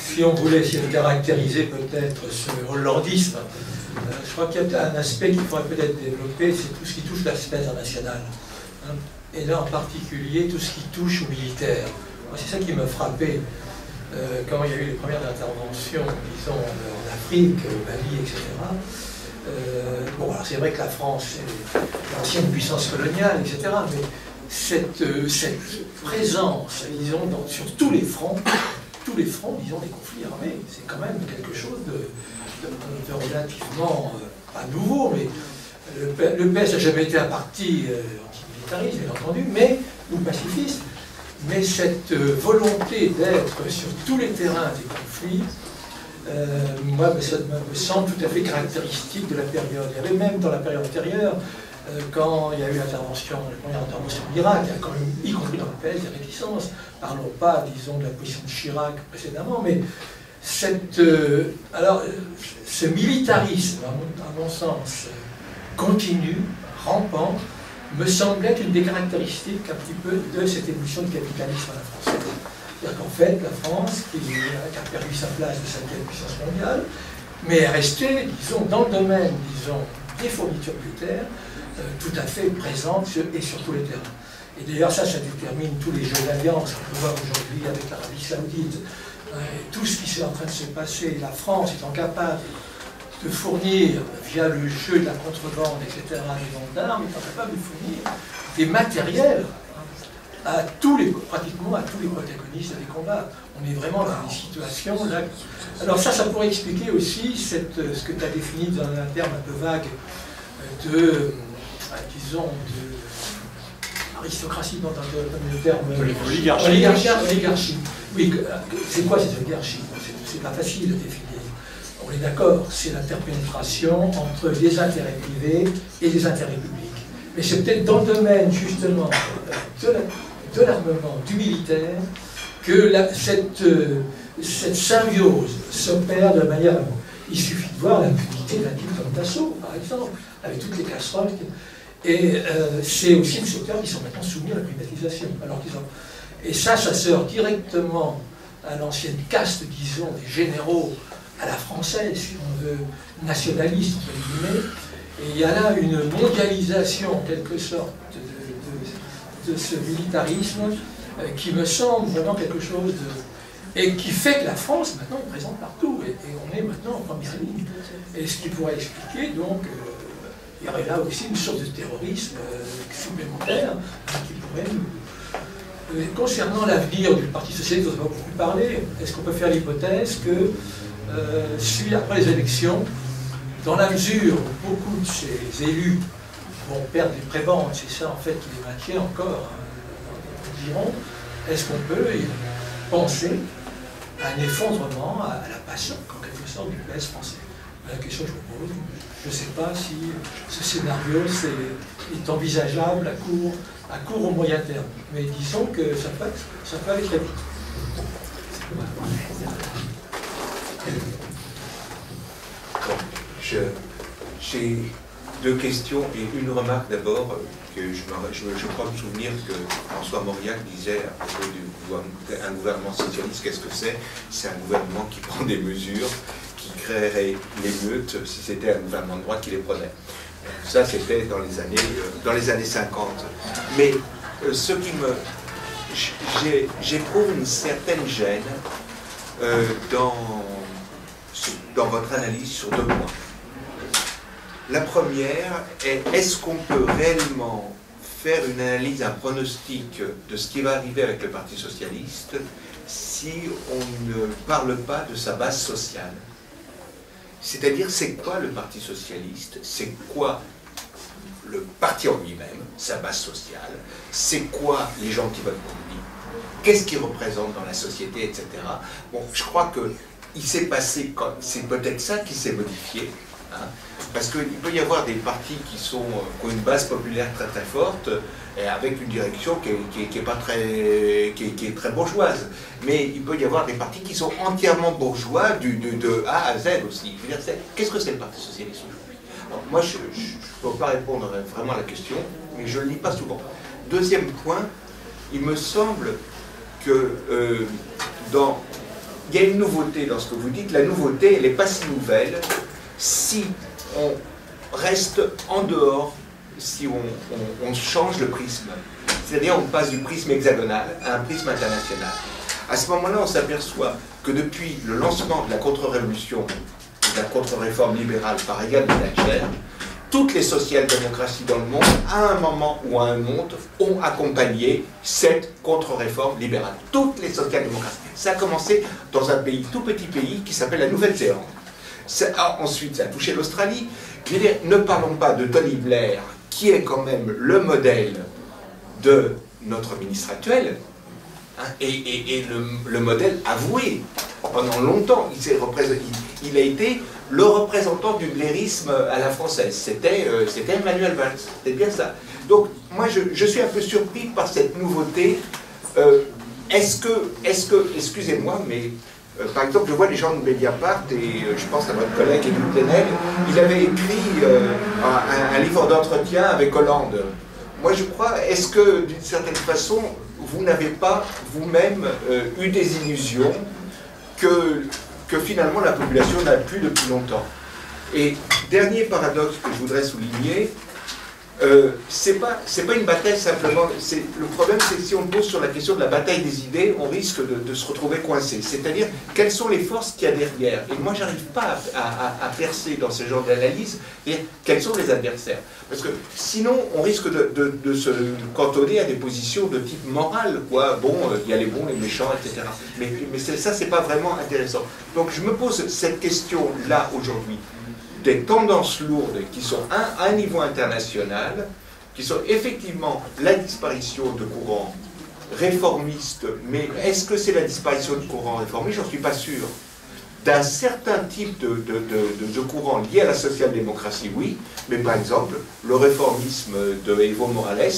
Si on voulait essayer de caractériser peut-être ce hollandisme, je crois qu'il y a un aspect qu'il faudrait peut-être développer, c'est tout ce qui touche l'aspect international. Et là en particulier tout ce qui touche aux militaires. C'est ça qui m'a frappé quand il y a eu les premières interventions, disons, en Afrique, au Mali, etc. Bon, alors c'est vrai que la France est l'ancienne puissance coloniale, etc. Mais cette présence, disons, sur tous les fronts, disons, des conflits armés, c'est quand même quelque chose de relativement, pas nouveau, mais le PS n'a jamais été un parti antimilitariste, bien entendu, mais, ou pacifiste, mais cette volonté d'être sur tous les terrains des conflits, moi, ça me semble tout à fait caractéristique de la période. Il y avait même dans la période antérieure, quand il y a eu l'intervention, la première intervention en Irak, il y a quand même, y compris dans le PS, des réticences. Parlons pas, disons, de la position de Chirac précédemment, mais alors, ce militarisme, à mon sens, continu, rampant, me semble être une des caractéristiques un petit peu de cette évolution du capitalisme à la française. C'est-à-dire qu'en fait, la France, qui a perdu sa place de 5e puissance mondiale, mais est restée, disons, dans le domaine, disons, des fournitures militaires, tout à fait présente et sur tous les terrains. Et d'ailleurs, ça détermine tous les jeux d'alliance qu'on peut voir aujourd'hui avec l'Arabie Saoudite. Tout ce qui est en train de se passer, la France étant capable de fournir, via le jeu de la contrebande, etc., des ventes d'armes, étant capable de fournir des matériels pratiquement à tous les protagonistes des combats. On est vraiment dans des situations là. Alors ça pourrait expliquer aussi ce que tu as défini dans un terme un peu vague disons, aristocratie, dans le terme oligarchie. Oui, c'est quoi cette oligarchie? C'est pas facile à définir. On est d'accord, c'est l'interpénétration entre les intérêts privés et les intérêts publics. Mais c'est peut-être dans le domaine, justement, de l'armement, du militaire, que cette symbiose s'opère de manière... Il suffit de voir l'impunité d'un type comme Dassault, par exemple, avec toutes les casseroles. Et c'est aussi le secteur qui sont maintenant soumis à la privatisation. Et ça sort directement à l'ancienne caste, disons, des généraux à la française, si on veut, nationaliste, entre guillemets. Et il y a là une mondialisation, en quelque sorte, de ce militarisme qui me semble vraiment quelque chose de... Et qui fait que la France, maintenant, est présente partout. Et on est maintenant en première ligne. Et ce qui pourrait expliquer, donc, il y aurait là aussi une source de terrorisme supplémentaire qui pourrait nous... Concernant l'avenir du Parti socialiste, dont on va beaucoup parler, est-ce qu'on peut faire l'hypothèse que, après les élections, dans la mesure où beaucoup de ces élus vont perdre des prébendes, c'est ça en fait qui les maintient encore dans le giron, est-ce qu'on peut penser à un effondrement, à la passion, en quelque sorte, du PS français? La question que je vous pose, je ne sais pas si ce scénario est envisageable à court ou moyen terme, mais disons que ça peut aller très vite. J'ai deux questions et une remarque d'abord, que je crois me souvenir que François Mauriac disait à propos d'un gouvernement socialiste, qu'est-ce que c'est? C'est un gouvernement qui prend des mesures qui créerait l'émeute si c'était un gouvernement de droite qui les prenait. Ça, c'était dans les années 50. Mais ce qui me... J'éprouve une certaine gêne dans votre analyse sur deux points. La première est, est-ce qu'on peut réellement faire une analyse, un pronostic de ce qui va arriver avec le Parti socialiste si on ne parle pas de sa base sociale. C'est-à-dire, c'est quoi le Parti socialiste? C'est quoi le parti en lui-même, sa base sociale? C'est quoi les gens qui votent pour lui? Qu'est-ce qu'il représente dans la société, etc. Bon, je crois qu'il s'est passé, c'est peut-être ça qui s'est modifié, hein, parce qu'il peut y avoir des partis qui ont une base populaire très très forte, et avec une direction qui est très bourgeoise. Mais il peut y avoir des partis qui sont entièrement bourgeois de A à Z aussi. Qu'est-ce que c'est le Parti socialiste aujourd'hui? Moi, je ne peux pas répondre vraiment à la question, mais je ne le lis pas souvent. Deuxième point, il me semble que il y a une nouveauté dans ce que vous dites. La nouveauté, elle n'est pas si nouvelle si on reste en dehors, si on change le prisme. C'est-à-dire on passe du prisme hexagonal à un prisme international. À ce moment-là, on s'aperçoit que depuis le lancement de la contre-révolution, de la contre-réforme libérale par Reagan et Thatcher, toutes les social-démocraties dans le monde, à un moment ou à un autre, ont accompagné cette contre-réforme libérale. Toutes les social-démocraties. Ça a commencé dans un pays, tout petit pays, qui s'appelle la Nouvelle-Zélande. Ensuite, ça a touché l'Australie. Je veux dire, ne parlons pas de Tony Blair, qui est quand même le modèle de notre ministre actuel, hein, et le modèle avoué. Pendant longtemps, il a été le représentant du blairisme à la française. C'était Emmanuel Valls, c'était bien ça. Donc, moi, je suis un peu surpris par cette nouveauté. Est-ce que excusez-moi, mais par exemple, je vois les gens de Mediapart, et je pense à votre collègue Émile Plenel, il avait écrit un livre d'entretien avec Hollande. Moi, je crois, est-ce que, d'une certaine façon, vous n'avez pas vous-même eu des illusions que finalement la population n'a plus depuis longtemps? Et dernier paradoxe que je voudrais souligner, c'est pas une bataille simplement. Le problème, c'est que si on pose sur la question de la bataille des idées, on risque de se retrouver coincé. C'est-à-dire, quelles sont les forces qu'il y a derrière? Et moi, j'arrive pas à percer dans ce genre d'analyse, quels sont les adversaires. Parce que sinon, on risque de se cantonner à des positions de type moral, quoi. Bon, il y a les bons, les méchants, etc. Mais ça, c'est pas vraiment intéressant. Donc, je me pose cette question-là aujourd'hui. Des tendances lourdes qui sont à un niveau international, qui sont effectivement la disparition de courants réformistes, mais est-ce que c'est la disparition de courants réformistes? J'en suis pas sûr. D'un certain type de courants liés à la social-démocratie, oui, mais par exemple, le réformisme de Evo Morales,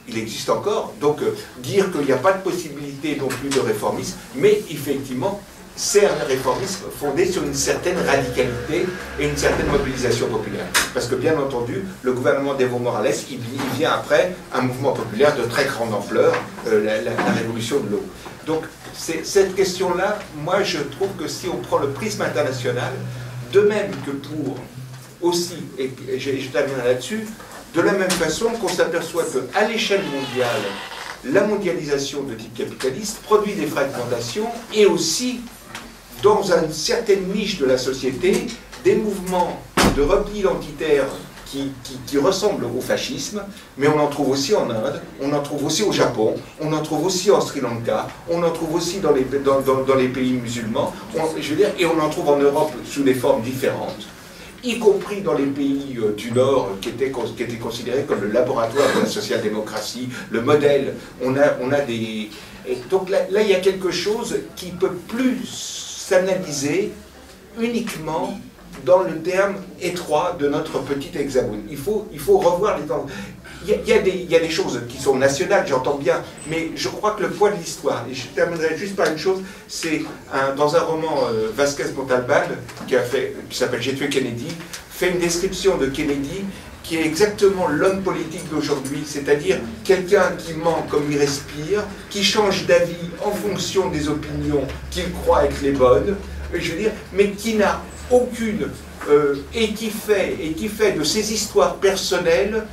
il existe encore. Donc, dire qu'il n'y a pas de possibilité non plus de réformisme, mais effectivement, c'est un réformisme fondé sur une certaine radicalité et une certaine mobilisation populaire. Parce que, bien entendu, le gouvernement d'Evo Morales, il vient après un mouvement populaire de très grande ampleur, la révolution de l'eau. Donc, cette question-là, moi, je trouve que si on prend le prisme international, de même que pour aussi, et je terminerai là-dessus, de la même façon qu'on s'aperçoit qu'à l'échelle mondiale, la mondialisation de type capitaliste produit des fragmentations et aussi, dans une certaine niche de la société, des mouvements de repli identitaire qui ressemblent au fascisme, mais on en trouve aussi en Inde, on en trouve aussi au Japon, on en trouve aussi en Sri Lanka, on en trouve aussi dans les pays musulmans, je veux dire, et on en trouve en Europe sous des formes différentes, y compris dans les pays du Nord qui étaient considérés comme le laboratoire de la social-démocratie, le modèle. On a des... Et donc là, il y a quelque chose qui ne peut plus s'analyser uniquement dans le terme étroit de notre petit hexagone. Il faut revoir les temps. Il y a des choses qui sont nationales, j'entends bien, mais je crois que le poids de l'histoire, et je terminerai juste par une chose, c'est dans un roman, Vasquez Montalban, qui s'appelle J'ai tué Kennedy, fait une description de Kennedy qui est exactement l'homme politique d'aujourd'hui, c'est-à-dire quelqu'un qui ment comme il respire, qui change d'avis en fonction des opinions qu'il croit être les bonnes, je veux dire, mais qui n'a aucune, et qui fait de ses histoires personnelles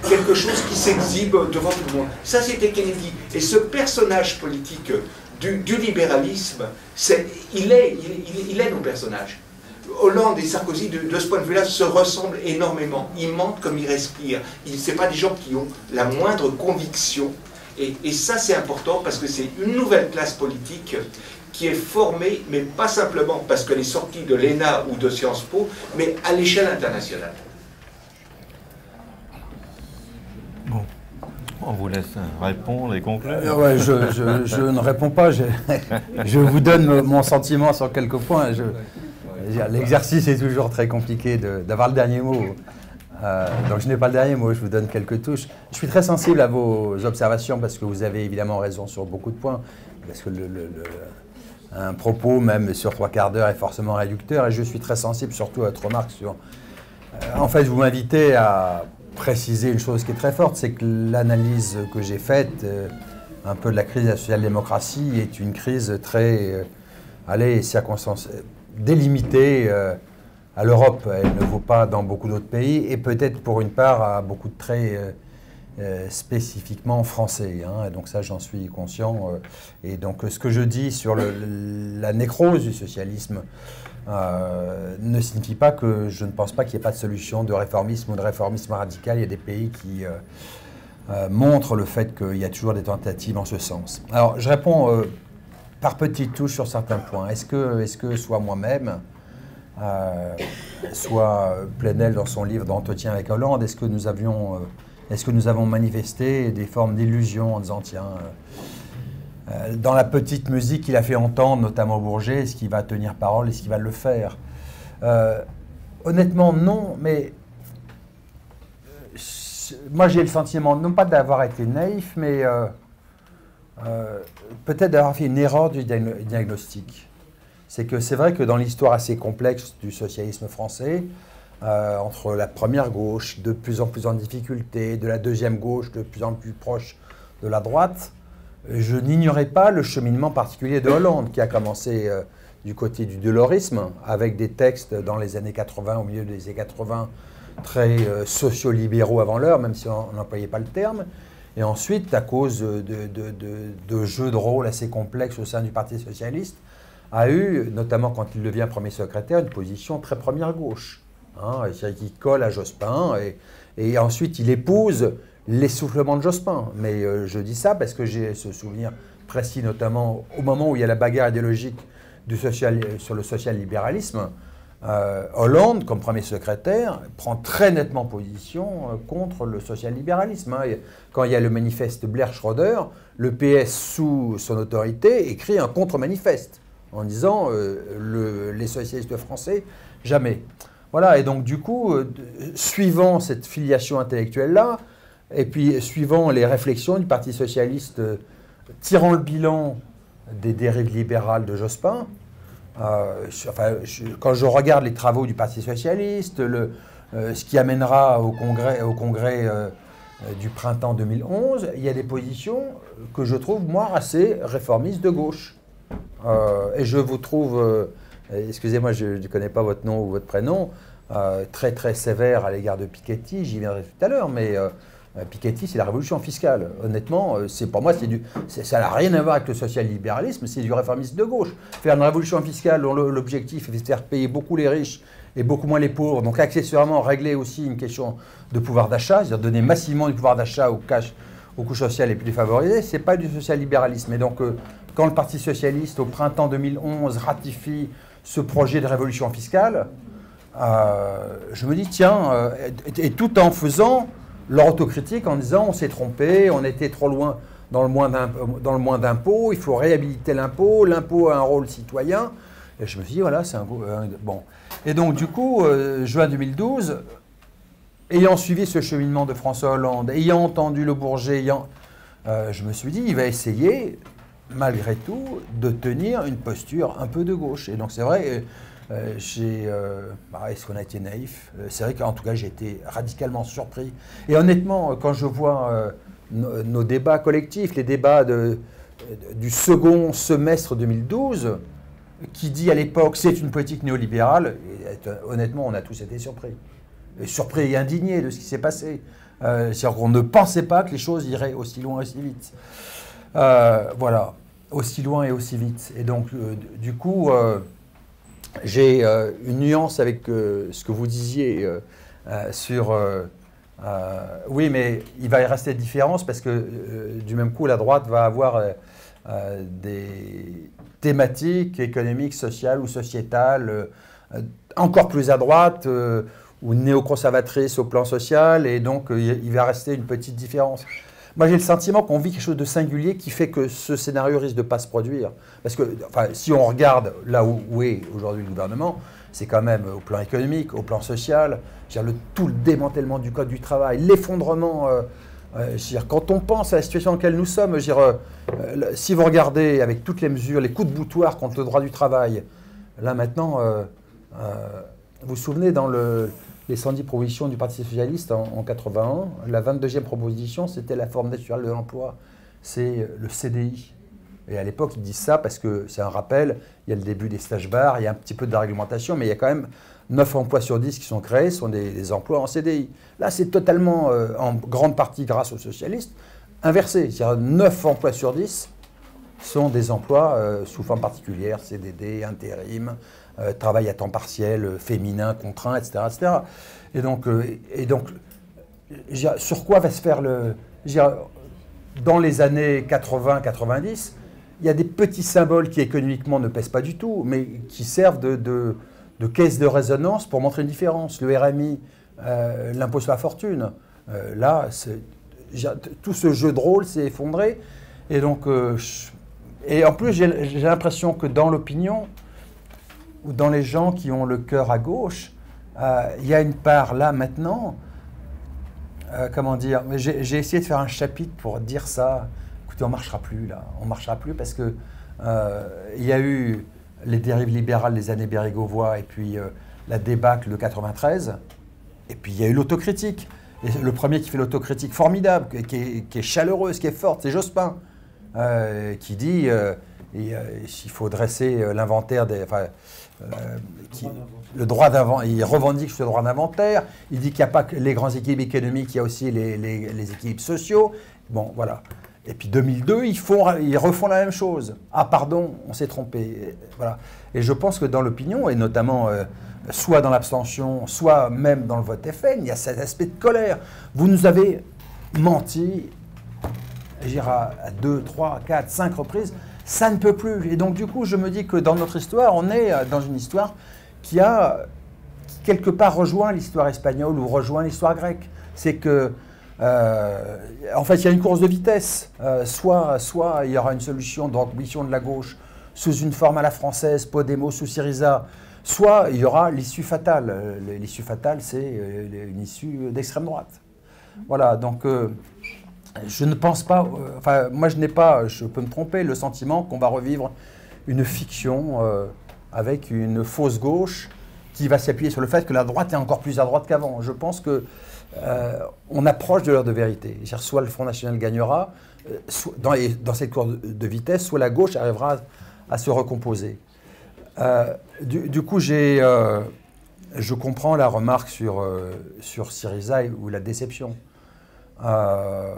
quelque chose qui s'exhibe devant tout le monde. Ça, c'était Kennedy. Et ce personnage politique du libéralisme, il est nos personnages. Hollande et Sarkozy, de ce point de vue-là, se ressemblent énormément. Ils mentent comme ils respirent. Ce n'est pas des gens qui ont la moindre conviction. Et ça, c'est important parce que c'est une nouvelle classe politique qui est formée, mais pas simplement parce qu'elle est sortie de l'ENA ou de Sciences Po, mais à l'échelle internationale. Bon, on vous laisse répondre et conclure. Ouais, je ne réponds pas, je vous donne mon sentiment sur quelques points. L'exercice est toujours très compliqué d'avoir le dernier mot. Donc je n'ai pas le dernier mot, je vous donne quelques touches. Je suis très sensible à vos observations parce que vous avez évidemment raison sur beaucoup de points. Parce que un propos, même sur 3/4 d'heure, est forcément réducteur. Et je suis très sensible surtout à votre remarque sur... en fait, vous m'invitez à préciser une chose qui est très forte, c'est que l'analyse que j'ai faite, un peu de la crise de la social-démocratie, est une crise très, délimitée à l'Europe. Elle ne vaut pas dans beaucoup d'autres pays, et peut-être pour une part à beaucoup de traits spécifiquement français. Et donc ça, j'en suis conscient. Et donc ce que je dis sur la nécrose du socialisme ne signifie pas que je ne pense pas qu'il n'y ait pas de solution de réformisme ou de réformisme radical. Il y a des pays qui montrent le fait qu'il y a toujours des tentatives en ce sens. Alors, je réponds par petites touches sur certains points. Est-ce que soit moi-même, soit Plenel dans son livre d'entretien avec Hollande, est-ce que nous avons manifesté des formes d'illusion en disant, tiens, dans la petite musique qu'il a fait entendre, notamment Bourget, est-ce qu'il va tenir parole, est-ce qu'il va le faire? Honnêtement, non, mais moi j'ai le sentiment, non pas d'avoir été naïf, mais peut-être d'avoir fait une erreur du diagnostic. C'est que c'est vrai que dans l'histoire assez complexe du socialisme français, entre la première gauche, de plus en plus en difficulté, de la deuxième gauche, de plus en plus proche de la droite, je n'ignorais pas le cheminement particulier de Hollande, qui a commencé du côté du delorisme, avec des textes dans les années 80, au milieu des années 80, très sociolibéraux avant l'heure, même si on n'employait pas le terme. Et ensuite, à cause de jeux de rôle assez complexes au sein du Parti socialiste, a eu, notamment quand il devient premier secrétaire, une position très première gauche. C'est-à-dire qu'il colle à Jospin, et ensuite il épouse l'essoufflement de Jospin. Mais je dis ça parce que j'ai ce souvenir précis, notamment au moment où il y a la bagarre idéologique sur le social-libéralisme. Hollande, comme premier secrétaire, prend très nettement position contre le social-libéralisme. Quand il y a le manifeste Blair-Schroeder, le PS, sous son autorité, écrit un contre-manifeste en disant les socialistes français, jamais. Voilà, et donc du coup, suivant cette filiation intellectuelle-là, et puis suivant les réflexions du Parti socialiste, tirant le bilan des dérives libérales de Jospin, quand je regarde les travaux du Parti socialiste, ce qui amènera au congrès du printemps 2011, il y a des positions que je trouve, moi, assez réformistes de gauche. Et je vous trouve, excusez-moi, je ne connais pas votre nom ou votre prénom, très très sévère à l'égard de Piketty, j'y viendrai tout à l'heure, mais Piketty, c'est la révolution fiscale. Honnêtement, pour moi, ça n'a rien à voir avec le social-libéralisme, c'est du réformisme de gauche. Faire une révolution fiscale dont l'objectif est de faire payer beaucoup les riches et beaucoup moins les pauvres, donc accessoirement régler aussi une question de pouvoir d'achat, c'est-à-dire donner massivement du pouvoir d'achat aux couches sociales les plus défavorisées, ce n'est pas du social-libéralisme. Et donc, quand le Parti socialiste, au printemps 2011, ratifie ce projet de révolution fiscale, je me dis, tiens, et tout en faisant leur autocritique en disant on s'est trompé, on était trop loin dans le moins d'impôts, il faut réhabiliter l'impôt, l'impôt a un rôle citoyen. Et je me suis dit, voilà, c'est bon. Et donc, du coup, juin 2012, ayant suivi ce cheminement de François Hollande, ayant entendu le Bourget, je me suis dit, il va essayer, malgré tout, de tenir une posture un peu de gauche. Et donc, c'est vrai, est-ce qu'on a été naïf? C'est vrai qu'en tout cas, j'ai été radicalement surpris. Et honnêtement, quand je vois nos débats collectifs, les débats du second semestre 2012, qui dit à l'époque c'est une politique néolibérale, et, honnêtement, on a tous été surpris. Surpris et indignés de ce qui s'est passé. C'est-à-dire qu'on ne pensait pas que les choses iraient aussi loin et aussi vite. Voilà, aussi loin et aussi vite. Et donc, du coup... j'ai une nuance avec ce que vous disiez sur... oui, mais il va y rester de différence parce que du même coup, la droite va avoir des thématiques économiques, sociales ou sociétales encore plus à droite ou néoconservatrices au plan social, et donc il va rester une petite différence. Moi, j'ai le sentiment qu'on vit quelque chose de singulier qui fait que ce scénario risque de ne pas se produire. Parce que si on regarde là où est aujourd'hui le gouvernement, c'est quand même au plan économique, au plan social, tout le démantèlement du code du travail, l'effondrement. Quand on pense à la situation dans laquelle nous sommes, si vous regardez avec toutes les mesures, les coups de boutoir contre le droit du travail, là maintenant, vous vous souvenez dans les 110 propositions du Parti socialiste en 81, la 22e proposition, c'était la forme naturelle de l'emploi, c'est le CDI. Et à l'époque, ils disent ça parce que c'est un rappel, il y a le début des stages bars, il y a un petit peu de réglementation, mais il y a quand même 9 emplois sur 10 qui sont créés, sont des emplois en CDI. Là, c'est totalement, en grande partie grâce aux socialistes, inversé. C'est-à-dire 9 emplois sur 10 sont des emplois sous forme particulière, CDD, intérim, travail à temps partiel, féminin, contraint, etc. etc. Et donc, sur quoi va se faire dans les années 80-90, il y a des petits symboles qui économiquement ne pèsent pas du tout, mais qui servent de caisse de résonance pour montrer une différence. Le RMI, l'impôt sur la fortune, là, tout ce jeu de rôle s'est effondré. Et donc, et en plus, j'ai l'impression que dans l'opinion, ou dans les gens qui ont le cœur à gauche, il y a une part là maintenant, comment dire, j'ai essayé de faire un chapitre pour dire ça. Écoutez, on ne marchera plus là, on ne marchera plus parce que il y a eu les dérives libérales des années Bérégovoy et puis la débâcle de 93, et puis il y a eu l'autocritique. Et le premier qui fait l'autocritique formidable, qui est chaleureuse, qui est forte, c'est Jospin, qui dit il faut dresser l'inventaire des... le droit d'inventaire, il revendique ce droit d'inventaire, il dit qu'il n'y a pas que les grands équilibres économiques, il y a aussi les équilibres sociaux. Bon, voilà. Et puis 2002, ils refont la même chose. Ah pardon, on s'est trompé. Voilà. Et je pense que dans l'opinion, et notamment soit dans l'abstention, soit même dans le vote FN, il y a cet aspect de colère. Vous nous avez menti, à 2, 3, 4, 5 reprises, ça ne peut plus. Et donc du coup, je me dis que dans notre histoire, on est dans une histoire qui a quelque part rejoint l'histoire espagnole ou rejoint l'histoire grecque. C'est que en fait, il y a une course de vitesse. Soit il y aura une solution d'ambition de la gauche sous une forme à la française, Podemos sous Syriza, soit il y aura l'issue fatale. L'issue fatale, c'est une issue d'extrême droite. Voilà, donc je ne pense pas... moi, je n'ai pas, je peux me tromper, le sentiment qu'on va revivre une fiction avec une fausse gauche qui va s'appuyer sur le fait que la droite est encore plus à droite qu'avant. Je pense que on approche de l'heure de vérité. Soit le Front National gagnera, dans cette course de vitesse, soit la gauche arrivera à se recomposer. Du coup, je comprends la remarque sur Syriza ou la déception. En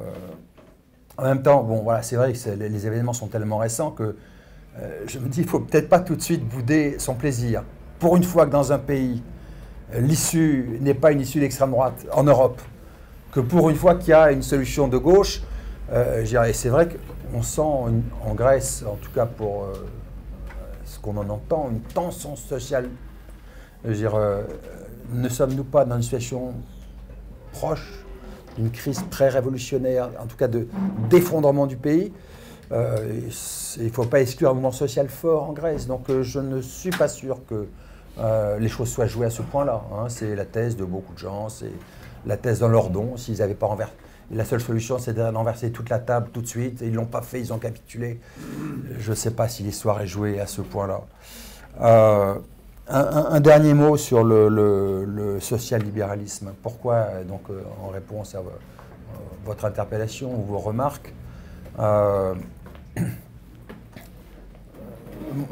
même temps, bon, voilà, c'est vrai que les événements sont tellement récents que je me dis qu'il ne faut peut-être pas tout de suite bouder son plaisir. Pour une fois que dans un pays, l'issue n'est pas une issue d'extrême droite en Europe, que pour une fois qu'il y a une solution de gauche, et c'est vrai qu'on sent en Grèce, en tout cas pour ce qu'on en entend, une tension sociale. Ne sommes-nous pas dans une situation proche d'une crise très révolutionnaire, en tout cas d'effondrement du pays? Il ne faut pas exclure un mouvement social fort en Grèce, donc je ne suis pas sûr que les choses soient jouées à ce point-là. Hein. C'est la thèse de beaucoup de gens, c'est la thèse dans leur don. S'ils n'avaient pas renversé, la seule solution, c'est de renverser toute la table tout de suite. Et ils ne l'ont pas fait, ils ont capitulé. Je ne sais pas si l'histoire est jouée à ce point-là. Un dernier mot sur le social-libéralisme. Pourquoi, donc, en réponse à votre interpellation ou vos remarques,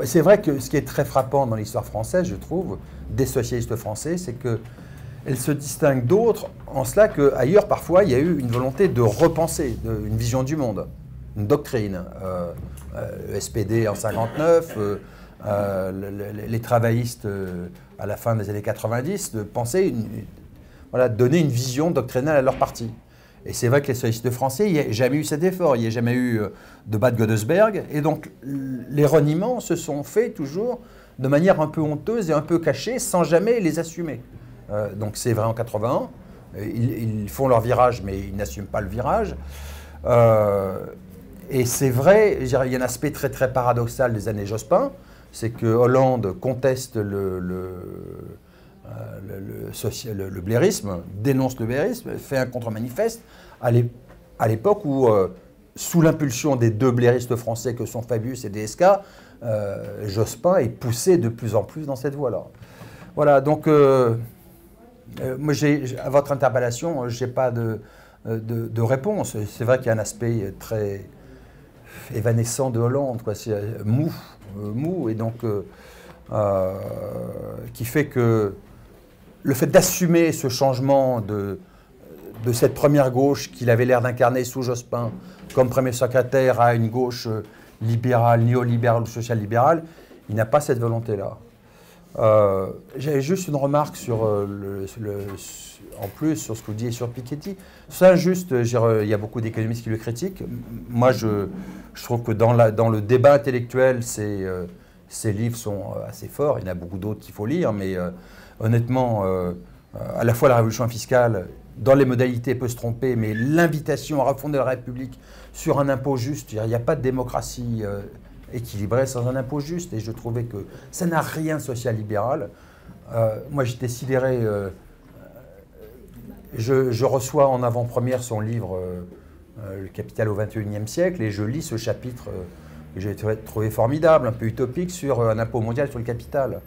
c'est vrai que ce qui est très frappant dans l'histoire française, je trouve, des socialistes français, c'est qu'elle se distingue d'autres en cela qu'ailleurs, parfois, il y a eu une volonté de repenser, une vision du monde, une doctrine. Le SPD en 59, les travaillistes à la fin des années 90 pensaient voilà, donner une vision doctrinale à leur parti. Et c'est vrai que les socialistes français, il n'y a jamais eu cet effort, il n'y a jamais eu de Bad Godesberg, et donc les reniements se sont faits toujours de manière un peu honteuse et un peu cachée, sans jamais les assumer. Donc c'est vrai en 81, ils font leur virage, mais ils n'assument pas le virage. Et c'est vrai, il y a un aspect très très paradoxal des années Jospin, c'est que Hollande conteste le blairisme, dénonce le blairisme, fait un contre-manifeste à l'époque où, sous l'impulsion des deux blairistes français que sont Fabius et DSK, Jospin est poussé de plus en plus dans cette voie-là. Voilà, donc moi, à votre interpellation, je n'ai pas de réponse. C'est vrai qu'il y a un aspect très évanescent de Hollande, quoi. C'est mou, et donc qui fait que le fait d'assumer ce changement de cette première gauche qu'il avait l'air d'incarner sous Jospin comme premier secrétaire à une gauche libérale, néolibérale ou social-libérale, il n'a pas cette volonté-là. J'avais juste une remarque sur en plus sur ce que vous disiez sur Piketty. C'est injuste, il y a beaucoup d'économistes qui le critiquent. Moi, je trouve que dans le débat intellectuel, ces livres sont assez forts. Il y en a beaucoup d'autres qu'il faut lire, mais honnêtement, à la fois la révolution fiscale, dans les modalités, peut se tromper, mais l'invitation à refonder la République sur un impôt juste, il n'y a pas de démocratie équilibrée sans un impôt juste, et je trouvais que ça n'a rien de social-libéral. Moi, j'étais sidéré. Je reçois en avant-première son livre « Le Capital au XXIe siècle » et je lis ce chapitre que j'ai trouvé formidable, un peu utopique, sur un impôt mondial sur le capital.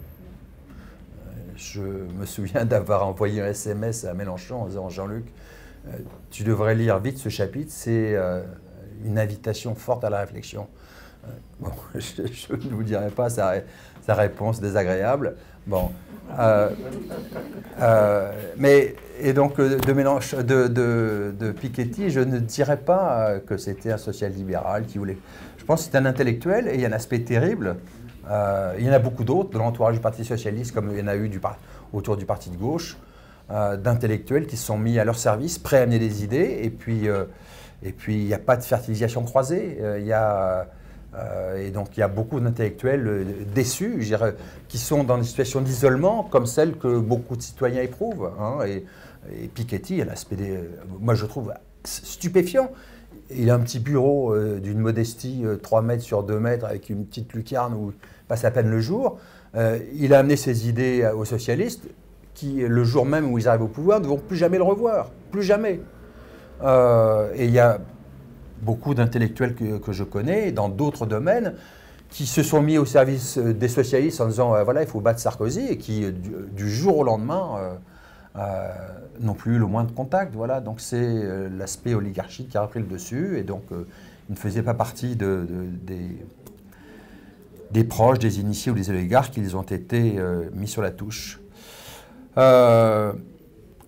Je me souviens d'avoir envoyé un SMS à Mélenchon en disant « Jean-Luc, tu devrais lire vite ce chapitre, c'est une invitation forte à la réflexion. » Bon, je ne vous dirai pas sa réponse désagréable. Bon, mais et donc de Piketty, je ne dirais pas que c'était un social-libéral qui voulait. Je pense que c'est un intellectuel et il y a un aspect terrible. Il y en a beaucoup d'autres dans l'entourage du Parti socialiste, comme il y en a eu autour du Parti de gauche, d'intellectuels qui se sont mis à leur service, prêts à amener des idées. Et puis il n'y a pas de fertilisation croisée. Et donc il y a beaucoup d'intellectuels déçus, je dirais, qui sont dans des situations d'isolement comme celles que beaucoup de citoyens éprouvent. Hein, et Piketty, il y a l'aspect moi je trouve stupéfiant. Il a un petit bureau d'une modestie 3 mètres sur 2 mètres avec une petite lucarne où il passe à peine le jour. Il a amené ses idées aux socialistes qui, le jour même où ils arrivent au pouvoir, ne vont plus jamais le revoir. Plus jamais. Et il y a beaucoup d'intellectuels que je connais, dans d'autres domaines, qui se sont mis au service des socialistes en disant voilà, il faut battre Sarkozy, et qui, du jour au lendemain, n'ont plus eu le moindre contact. Voilà. Donc c'est l'aspect oligarchique qui a repris le dessus, et donc il ne faisait pas partie des proches, des initiés ou des oligarques, ils ont été mis sur la touche.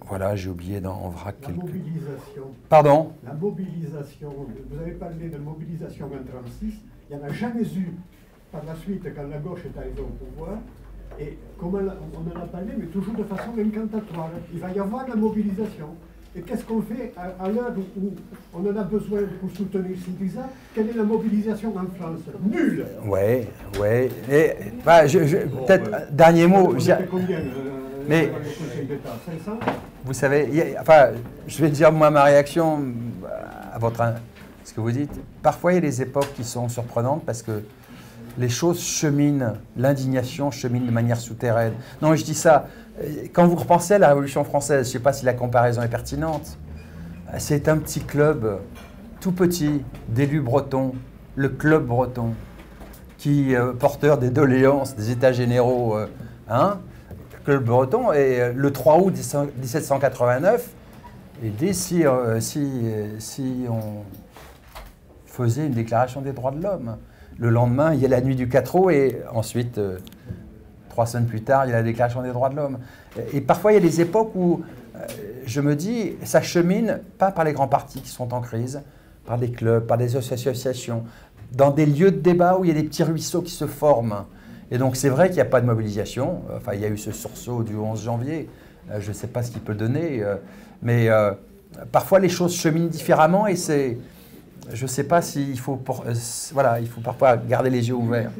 Voilà, j'ai oublié en vrac la mobilisation. Pardon? La mobilisation. Vous avez parlé de mobilisation en 1936. Il n'y en a jamais eu par la suite quand la gauche est arrivée au pouvoir. Et comme on en a parlé, mais toujours de façon incantatoire. Il va y avoir la mobilisation. Et qu'est-ce qu'on fait à l'heure où on en a besoin pour soutenir Syriza? Quelle est la mobilisation en France? Nulle. Oui. Peut-être, dernier mot. Combien mais, vous savez, je vais dire moi ma réaction à ce que vous dites. Parfois, il y a des époques qui sont surprenantes parce que les choses cheminent, l'indignation chemine de manière souterraine. Non, je dis ça, quand vous repensez à la Révolution française, je ne sais pas si la comparaison est pertinente, c'est un petit club tout petit d'élus bretons, le club breton, qui porteur des doléances des États généraux, club breton, et le 3 août 1789, il dit si on faisait une déclaration des droits de l'homme. Le lendemain, il y a la nuit du 4 août, et ensuite, 3 semaines plus tard, il y a la déclaration des droits de l'homme. Et parfois, il y a des époques où je me dis, ça chemine pas par les grands partis qui sont en crise, par des clubs, par des associations, dans des lieux de débat où il y a des petits ruisseaux qui se forment. Et donc c'est vrai qu'il n'y a pas de mobilisation. Enfin, il y a eu ce sursaut du 11 janvier. Je ne sais pas ce qu'il peut donner. Mais parfois les choses cheminent différemment et c'est... Je ne sais pas s'il faut... voilà, il faut parfois garder les yeux ouverts.